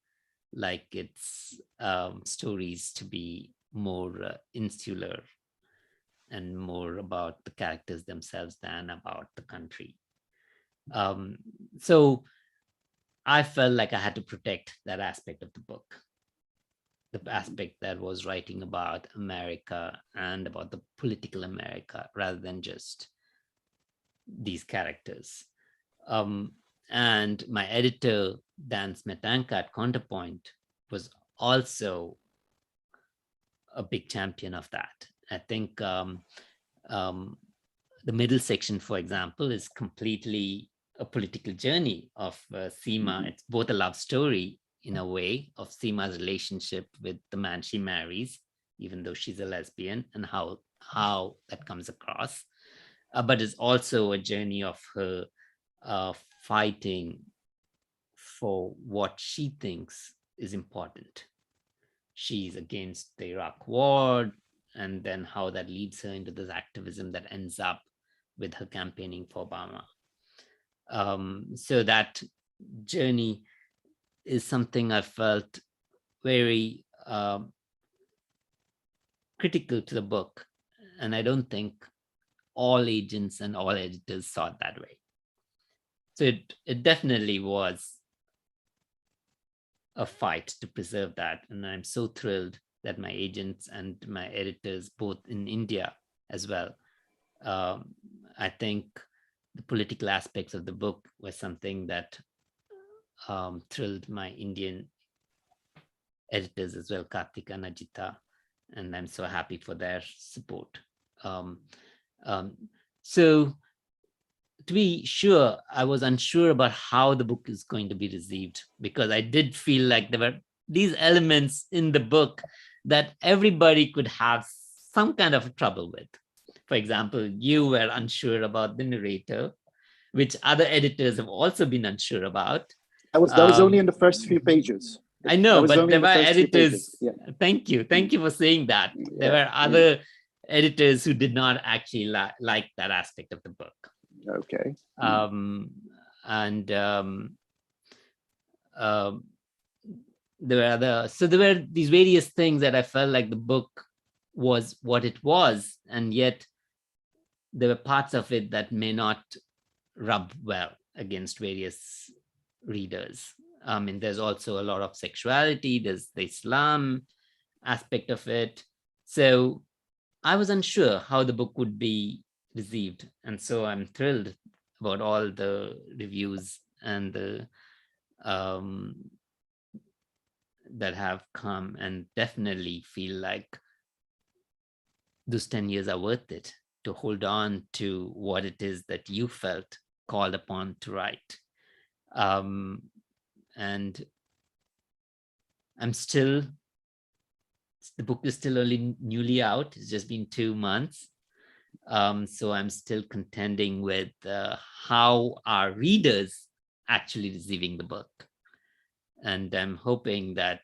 like its stories to be more insular and more about the characters themselves than about the country. So I felt like I had to protect that aspect of the book, the aspect that was writing about America and about the political America rather than just these characters. And my editor, Dan Smetanka at Counterpoint, was also a big champion of that. I think the middle section, for example, is completely a political journey of Seema. It's both a love story in a way of Seema's relationship with the man she marries, even though she's a lesbian, and how that comes across. But it's also a journey of her fighting for what she thinks is important. She's against the Iraq war, and then how that leads her into this activism that ends up with her campaigning for Obama. So that journey is something I felt very critical to the book. And I don't think all agents and all editors saw it that way. So it definitely was a fight to preserve that. And I'm so thrilled that my agents and my editors, both in India as well, I think the political aspects of the book was something that thrilled my Indian editors as well, Karthika and Ajita, and I'm so happy for their support. So to be sure, I was unsure about how the book is going to be received, because I did feel like there were these elements in the book that everybody could have some kind of trouble with. For example, you were unsure about the narrator, which other editors have also been unsure about. That was only in the first few pages. I know, but there in were the first few pages. editors. Yeah. Thank you for saying that. There Yeah, were other editors who did not actually like that aspect of the book. Okay. There were these various things that I felt like the book was what it was, and yet there were parts of it that may not rub well against various readers. I mean, there's also a lot of sexuality, there's the Islam aspect of it. So I was unsure how the book would be received. And so I'm thrilled about all the reviews and the that have come, and definitely feel like those 10 years are worth it to hold on to what it is that you felt called upon to write. And the book is still only newly out. It's just been 2 months. So I'm still contending with how our readers actually receiving the book. And I'm hoping that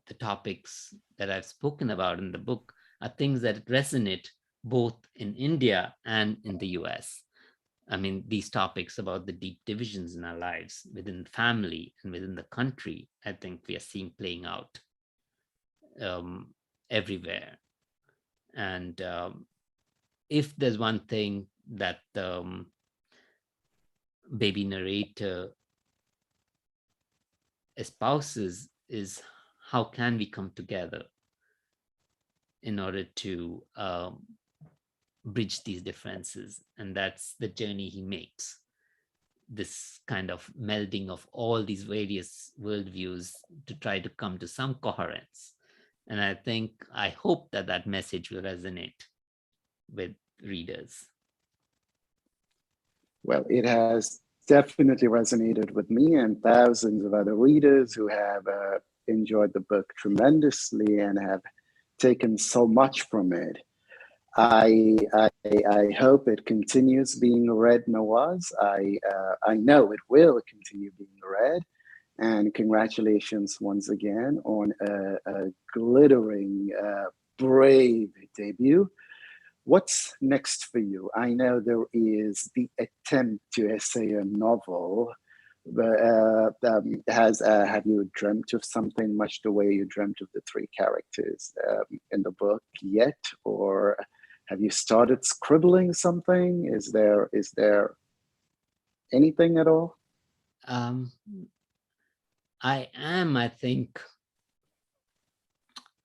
the topics that I've spoken about in the book are things that resonate both in India and in the US. I mean, these topics about the deep divisions in our lives within family and within the country, I think we are seeing playing out everywhere. And if there's one thing that baby narrator espouses, is how can we come together in order to bridge these differences? And that's the journey he makes, this kind of melding of all these various worldviews to try to come to some coherence. And I hope that message will resonate with readers. Well, it has definitely resonated with me and thousands of other readers who have enjoyed the book tremendously and have taken so much from it. I hope it continues being read, Nawaz. I know it will continue being read. And congratulations once again on a glittering, brave debut. What's next for you? I know there is the attempt to essay a novel. But have you dreamt of something much the way you dreamt of the 3 characters in the book yet, or have you started scribbling something? Is there anything at all? I think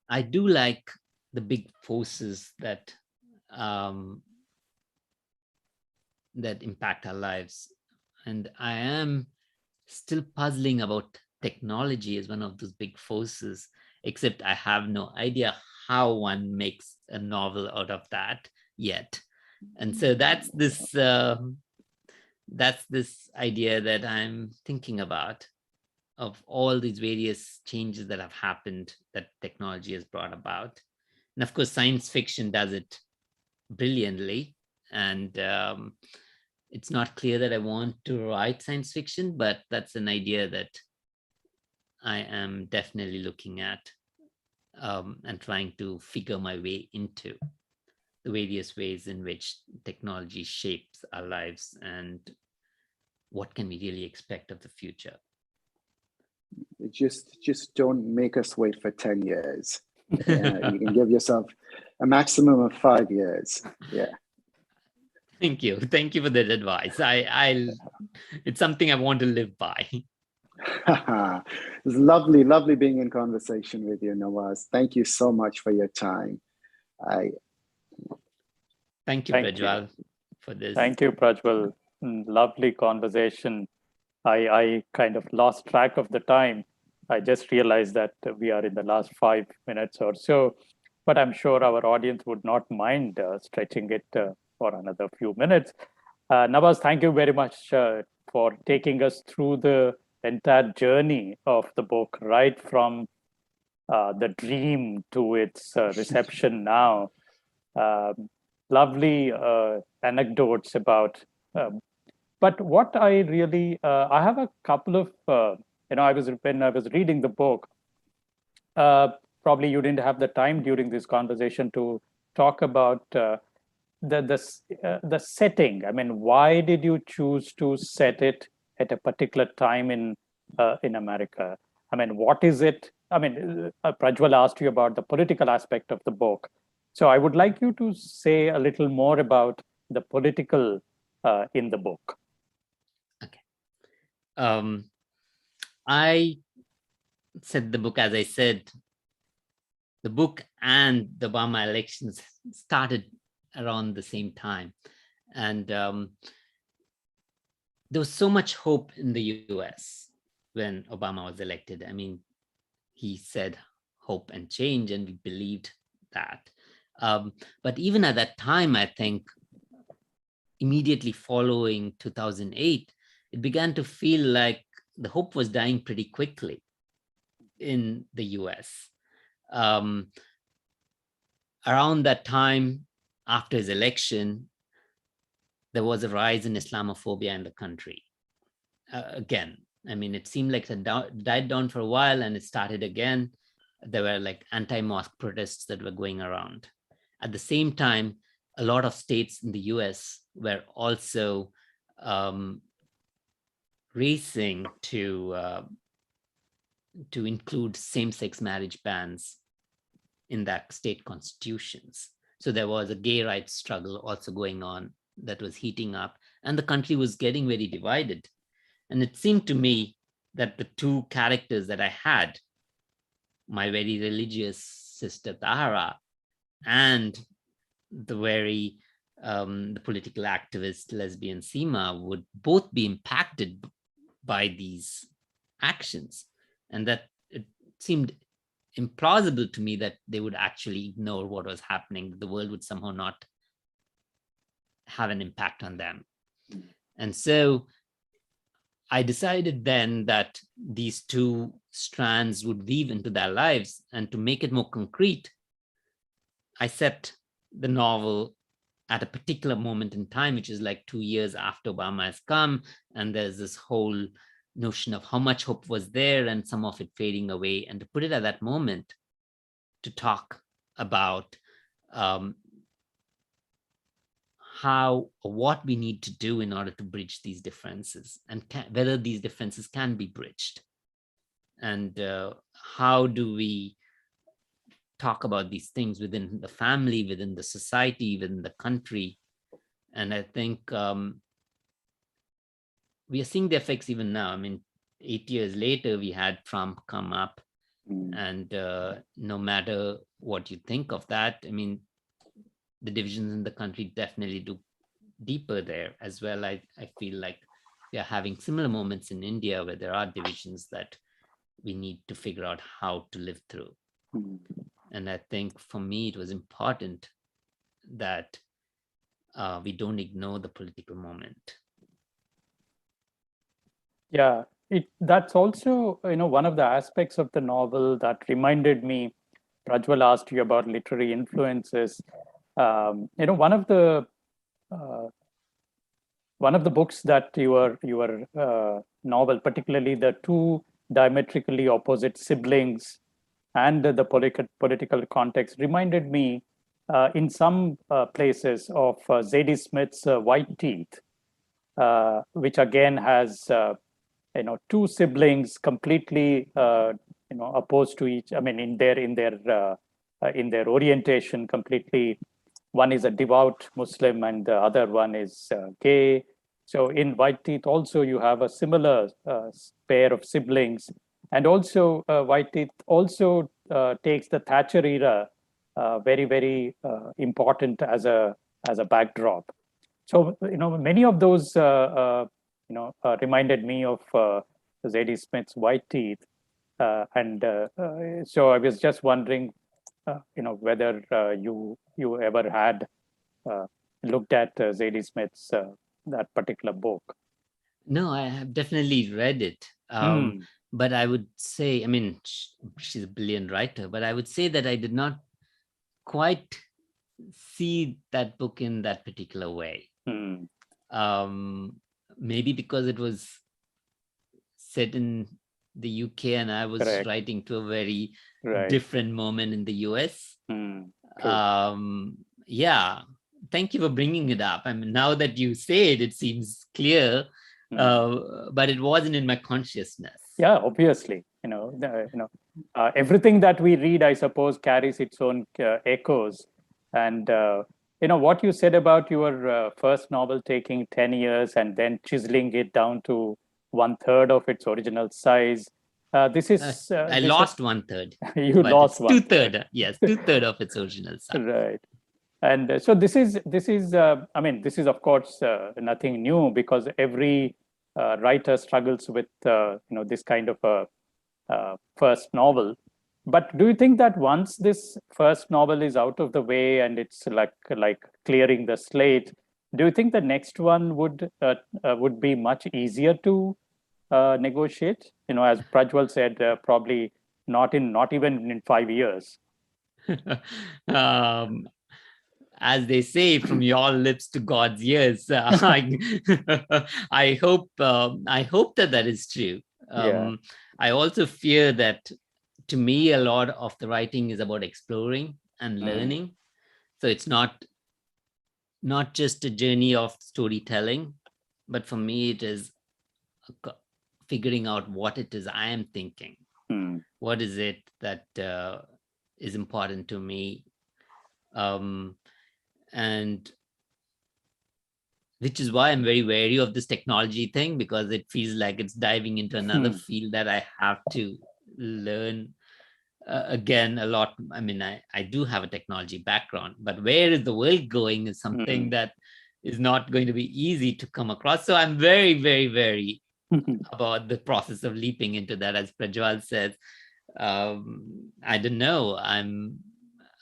I do like the big forces that that impact our lives, and I am still puzzling about technology as one of those big forces, except I have no idea how one makes a novel out of that yet. And so that's this idea that I'm thinking about, of all these various changes that have happened that technology has brought about. And of course, science fiction does it brilliantly. And it's not clear that I want to write science fiction, but that's an idea that I am definitely looking at and trying to figure my way into the various ways in which technology shapes our lives and what can we really expect of the future. Just don't make us wait for 10 years. Yeah, you can give yourself a maximum of 5 years. Yeah. Thank you for that advice. It's something I want to live by. It's lovely being in conversation with you, Nawaz. Thank you so much for your time. Thank you, Prajwal, for this. Thank you, Prajwal. Lovely conversation. I kind of lost track of the time. I just realized that we are in the last 5 minutes or so, but I'm sure our audience would not mind stretching it for another few minutes. Nawaz, thank you very much for taking us through the entire journey of the book, right from the dream to its reception now. Lovely anecdotes about. But what I really, I have a couple of, when I was reading the book, uh, probably you didn't have the time during this conversation to talk about the setting. I mean, why did you choose to set it at a particular time in America? I mean, what is it? I mean, Prajwal asked you about the political aspect of the book, so I would like you to say a little more about the political in the book. Okay. I said the book, as I said, the book and the Obama elections started around the same time. And there was so much hope in the US when Obama was elected. I mean, he said hope and change, and we believed that. But even at that time, I think immediately following 2008, it began to feel like the hope was dying pretty quickly in the US. Around that time, after his election, there was a rise in Islamophobia in the country. Again, I mean, it seemed like it died down for a while and it started again. There were like anti-mosque protests that were going around. At the same time, a lot of states in the US were also racing to include same-sex marriage bans in their state constitutions. So there was a gay rights struggle also going on that was heating up, and the country was getting very divided. And it seemed to me that the two characters that I had, my very religious sister Tahara and the very the political activist lesbian Seema, would both be impacted by these actions, and that it seemed implausible to me that they would actually ignore what was happening, that the world would somehow not have an impact on them. And so I decided then that these two strands would weave into their lives, and to make it more concrete, I set the novel at a particular moment in time, which is like 2 years after Obama has come, and there's this whole notion of how much hope was there and some of it fading away, and to put it at that moment, to talk about how or what we need to do in order to bridge these differences, and whether these differences can be bridged, and how do we talk about these things within the family, within the society, within the country. And I think we are seeing the effects even now. I mean, 8 years later, we had Trump come up, and no matter what you think of that, I mean, the divisions in the country definitely do deeper there as well. I feel like we are having similar moments in India where there are divisions that we need to figure out how to live through. And I think for me, it was important that we don't ignore the political moment. Yeah, that's also, one of the aspects of the novel that reminded me. Prajwal asked you about literary influences. One of the books that your novel, particularly the two diametrically opposite siblings and the political context, reminded me in some places of Zadie Smith's White Teeth, which again has two siblings completely opposed to each. I mean, in their orientation, completely. One is a devout Muslim and the other one is gay. So in White Teeth also you have a similar pair of siblings, and also White Teeth also takes the Thatcher era very, very important as a backdrop. So many of those reminded me of Zadie Smith's White Teeth, and so I was just wondering, whether you ever had looked at Zadie Smith's that particular book. No, I have definitely read it. But I would say, I mean, she's a brilliant writer, but I would say that I did not quite see that book in that particular way. Hmm. Maybe because it was set in the UK and I was Correct. writing to a very Right. different moment in the US. Hmm. True. Yeah, thank you for bringing it up. I mean, now that you say it, it seems clear, but it wasn't in my consciousness. Yeah, obviously, everything that we read, I suppose, carries its own echoes. And what you said about your first novel taking 10 years and then chiseling it down to 1/3 of its original size. This is I lost 1/3. You but lost it's 1/3. 2/3. Yes, 2/3 of its original size. Right. And so this is I mean, this is of course nothing new, because every writer struggles with this kind of a first novel. But do you think that once this first novel is out of the way and it's like clearing the slate, do you think the next one would be much easier to negotiate? As Prajwal said, probably not even in 5 years. As they say, from your lips to God's ears. I hope that is true. Yeah. I also fear that, to me, a lot of the writing is about exploring and learning. So it's not just a journey of storytelling, but for me, it is figuring out what it is I am thinking. What is it that is important to me? And which is why I'm very wary of this technology thing, because it feels like it's diving into another field that I have to learn again a lot. I mean, I do have a technology background, but where is the world going is something that is not going to be easy to come across. So I'm very, very, very about the process of leaping into that. As Prajwal says, I don't know.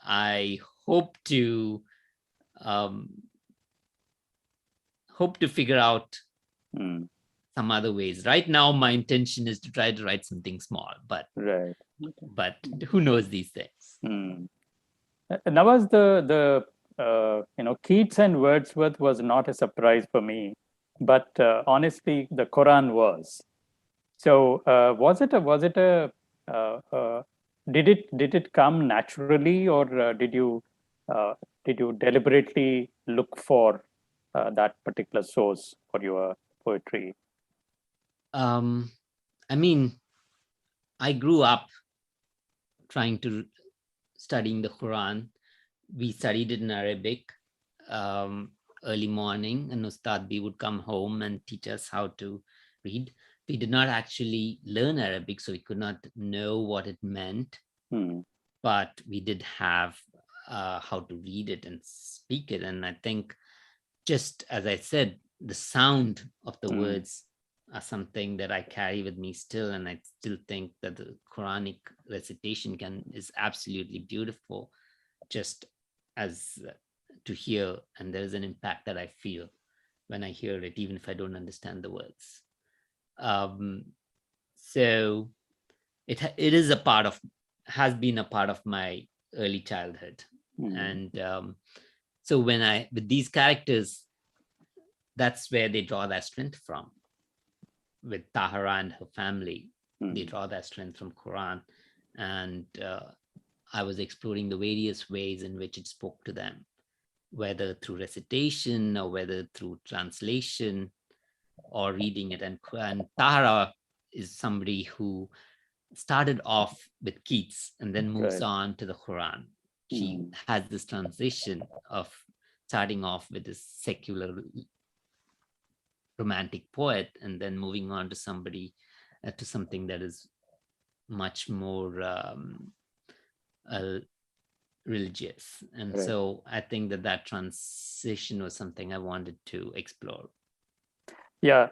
I hope to figure out some other ways. Right now, my intention is to try to write something small, but right. But who knows these things? Nawaz, the Keats and Wordsworth was not a surprise for me, but honestly, the Quran was. So did it come naturally, or did you deliberately look for that particular source for your poetry? I mean, I grew up trying to studying the Quran. We studied it in Arabic. Early morning, and Ustad would come home and teach us how to read. We did not actually learn Arabic, so we could not know what it meant. But we did have how to read it and speak it. And I think, just as I said, the sound of the words are something that I carry with me still. And I still think that the Quranic recitation is absolutely beautiful, just as to hear. And there's an impact that I feel when I hear it, even if I don't understand the words. So it has been a part of my early childhood. And so with these characters, that's where they draw their strength from. With Tahara and her family, they draw their strength from Quran. And I was exploring the various ways in which it spoke to them, whether through recitation or whether through translation or reading it. And Tahara is somebody who started off with Keats and then moves on to the Quran. She has this transition of starting off with this secular romantic poet and then moving on to something that is much more religious. And so I think that transition was something I wanted to explore. Yeah.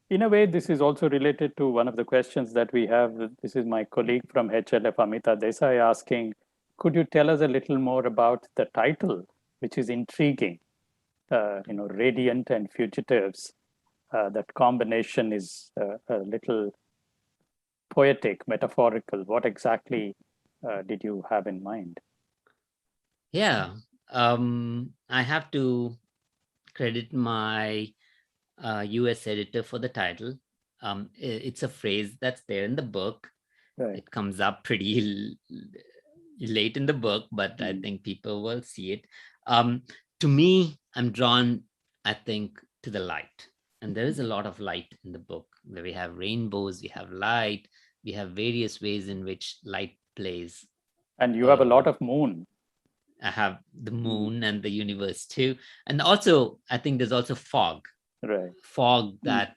In a way, this is also related to one of the questions that we have. This is my colleague from HLF, Amita Desai, asking, could you tell us a little more about the title, which is intriguing? Radiant and Fugitives. That combination is a little poetic, metaphorical. What exactly did you have in mind? Yeah. I have to credit my US editor for the title. It's a phrase that's there in the book. Right. It comes up pretty late in the book, but I Mm. think people will see it. To me, I'm drawn, I think, to the light. And there is a lot of light in the book, where we have rainbows, we have light, we have various ways in which light plays. And you have a lot of moon. I have the moon and the universe too. And also, I think there's also fog Right. that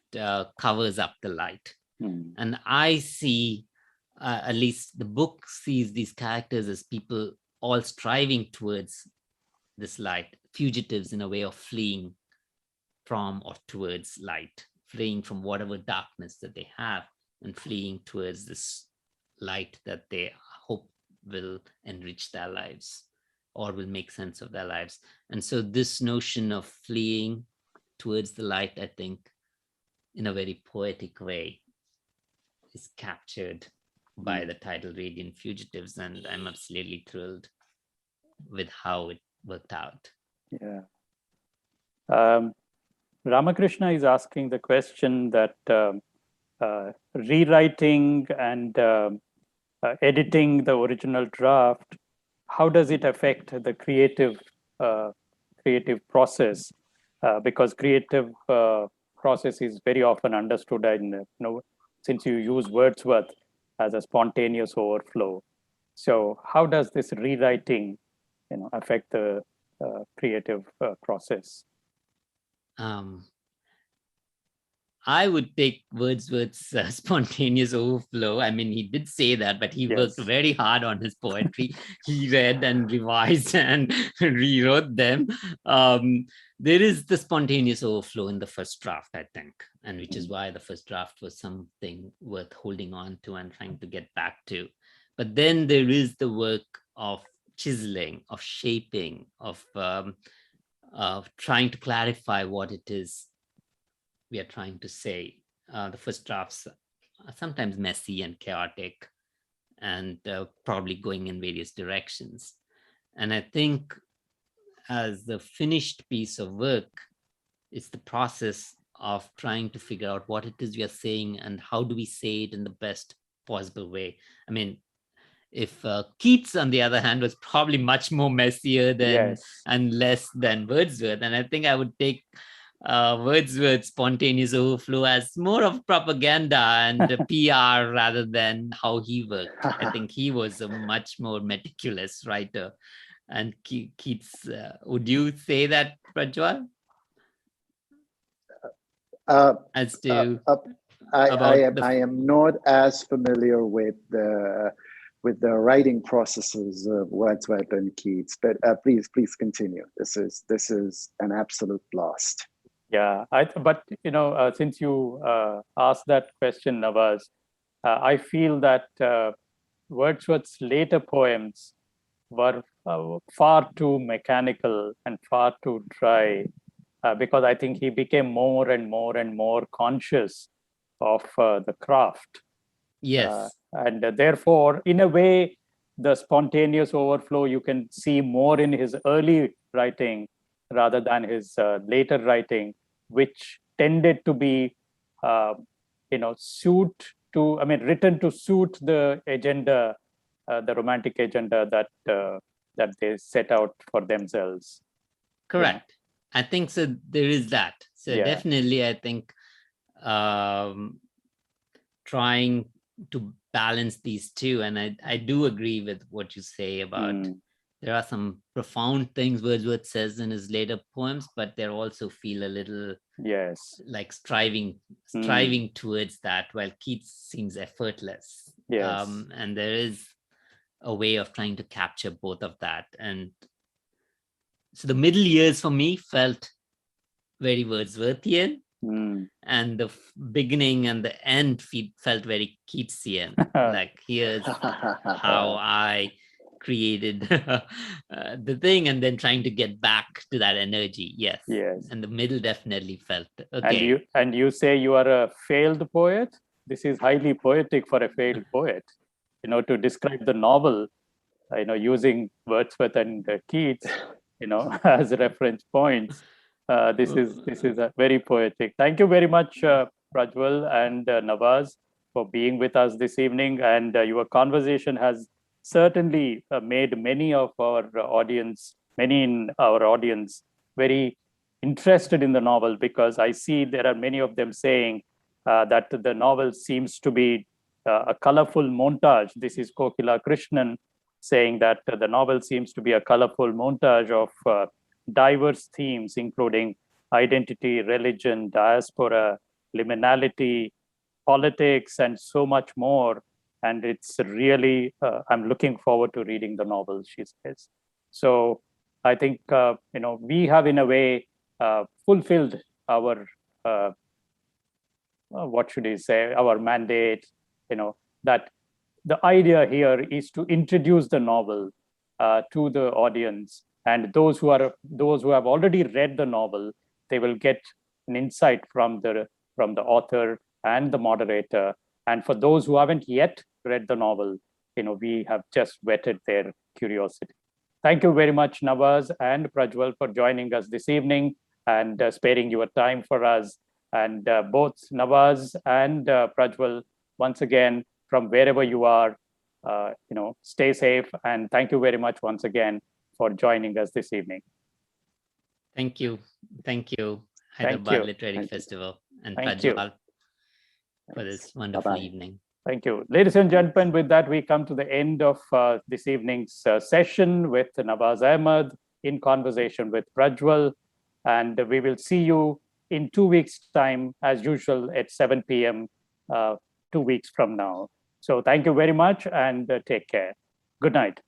covers up the light. Mm. And I see, at least the book sees these characters as people all striving towards this light, fugitives in a way of fleeing from or towards light, fleeing from whatever darkness that they have and fleeing towards this light that they hope will enrich their lives or will make sense of their lives. And so this notion of fleeing towards the light, I think, in a very poetic way, is captured by the title Radiant Fugitives. And I'm absolutely thrilled with how it worked out. Yeah. Ramakrishna is asking the question that rewriting and editing the original draft, how does it affect the creative process? Because creative process is very often understood in, since you use Wordsworth as a spontaneous overflow. So how does this rewriting, affect the creative process? I would take Wordsworth's spontaneous overflow. I mean, he did say that, but he worked very hard on his poetry. He read and revised and rewrote them. There is the spontaneous overflow in the first draft, I think, and which is why the first draft was something worth holding on to and trying to get back to. But then there is the work of chiseling, of shaping, of trying to clarify what it is we are trying to say. The first drafts are sometimes messy and chaotic and probably going in various directions. And I think as the finished piece of work, it's the process of trying to figure out what it is we are saying and how do we say it in the best possible way. I mean, if Keats, on the other hand, was probably much more messier than and less than Wordsworth. And I think I would take Wordsworth's spontaneous overflow as more of propaganda and PR rather than how he worked. I think he was a much more meticulous writer. And Keats, would you say that, Prajwal? As to I am not as familiar with the writing processes of Wordsworth and Keats, but please continue. This is an absolute blast. Yeah, but since you asked that question, Nawaz, I feel that Wordsworth's later poems were far too mechanical and far too dry, because I think he became more and more conscious of the craft. Yes. And therefore, in a way, the spontaneous overflow you can see more in his early writing rather than his later writing, which tended to be, written to suit the agenda, the romantic agenda that they set out for themselves. Correct. Yeah. I think so. There is that. So definitely, I think trying to balance these two, and I do agree with what you say about there are some profound things Wordsworth says in his later poems, but they also feel a little like striving towards that, while Keats seems effortless. And there is a way of trying to capture both of that. And so the middle years for me felt very Wordsworthian, and the beginning and the end felt very Keatsian. Like, here's how I created the thing, and then trying to get back to that energy. Yes. And the middle definitely felt okay. And you say you are a failed poet. This is highly poetic for a failed poet. To describe the novel, using Wordsworth and Keats, as reference points. This is a very poetic. Thank you very much, Prajwal and Nawaz, for being with us this evening. And your conversation has certainly made many in our audience, very interested in the novel, because I see there are many of them saying that the novel seems to be a colorful montage. This is Kokila Krishnan saying that the novel seems to be a colorful montage of diverse themes, including identity, religion, diaspora, liminality, politics, and so much more. And it's really, I'm looking forward to reading the novel, she says. So I think, we have in a way fulfilled our, what should I say, our mandate, that the idea here is to introduce the novel to the audience, and those who have already read the novel, they will get an insight from the author and the moderator. And for those who haven't yet read the novel, we have just whetted their curiosity. Thank you very much, Nawaz and Prajwal, for joining us this evening and sparing your time for us. And both Nawaz and Prajwal, once again, from wherever you are, stay safe. And thank you very much once again for joining us this evening. Thank you. Thank you, Hyderabad Literary Festival, and Prajwal, for this wonderful evening. Thank you. Ladies and gentlemen, with that, we come to the end of this evening's session with Nawaaz Ahmed in conversation with Prajwal. And we will see you in 2 weeks' time, as usual, at 7 p.m. 2 weeks from now. So thank you very much and take care. Good night.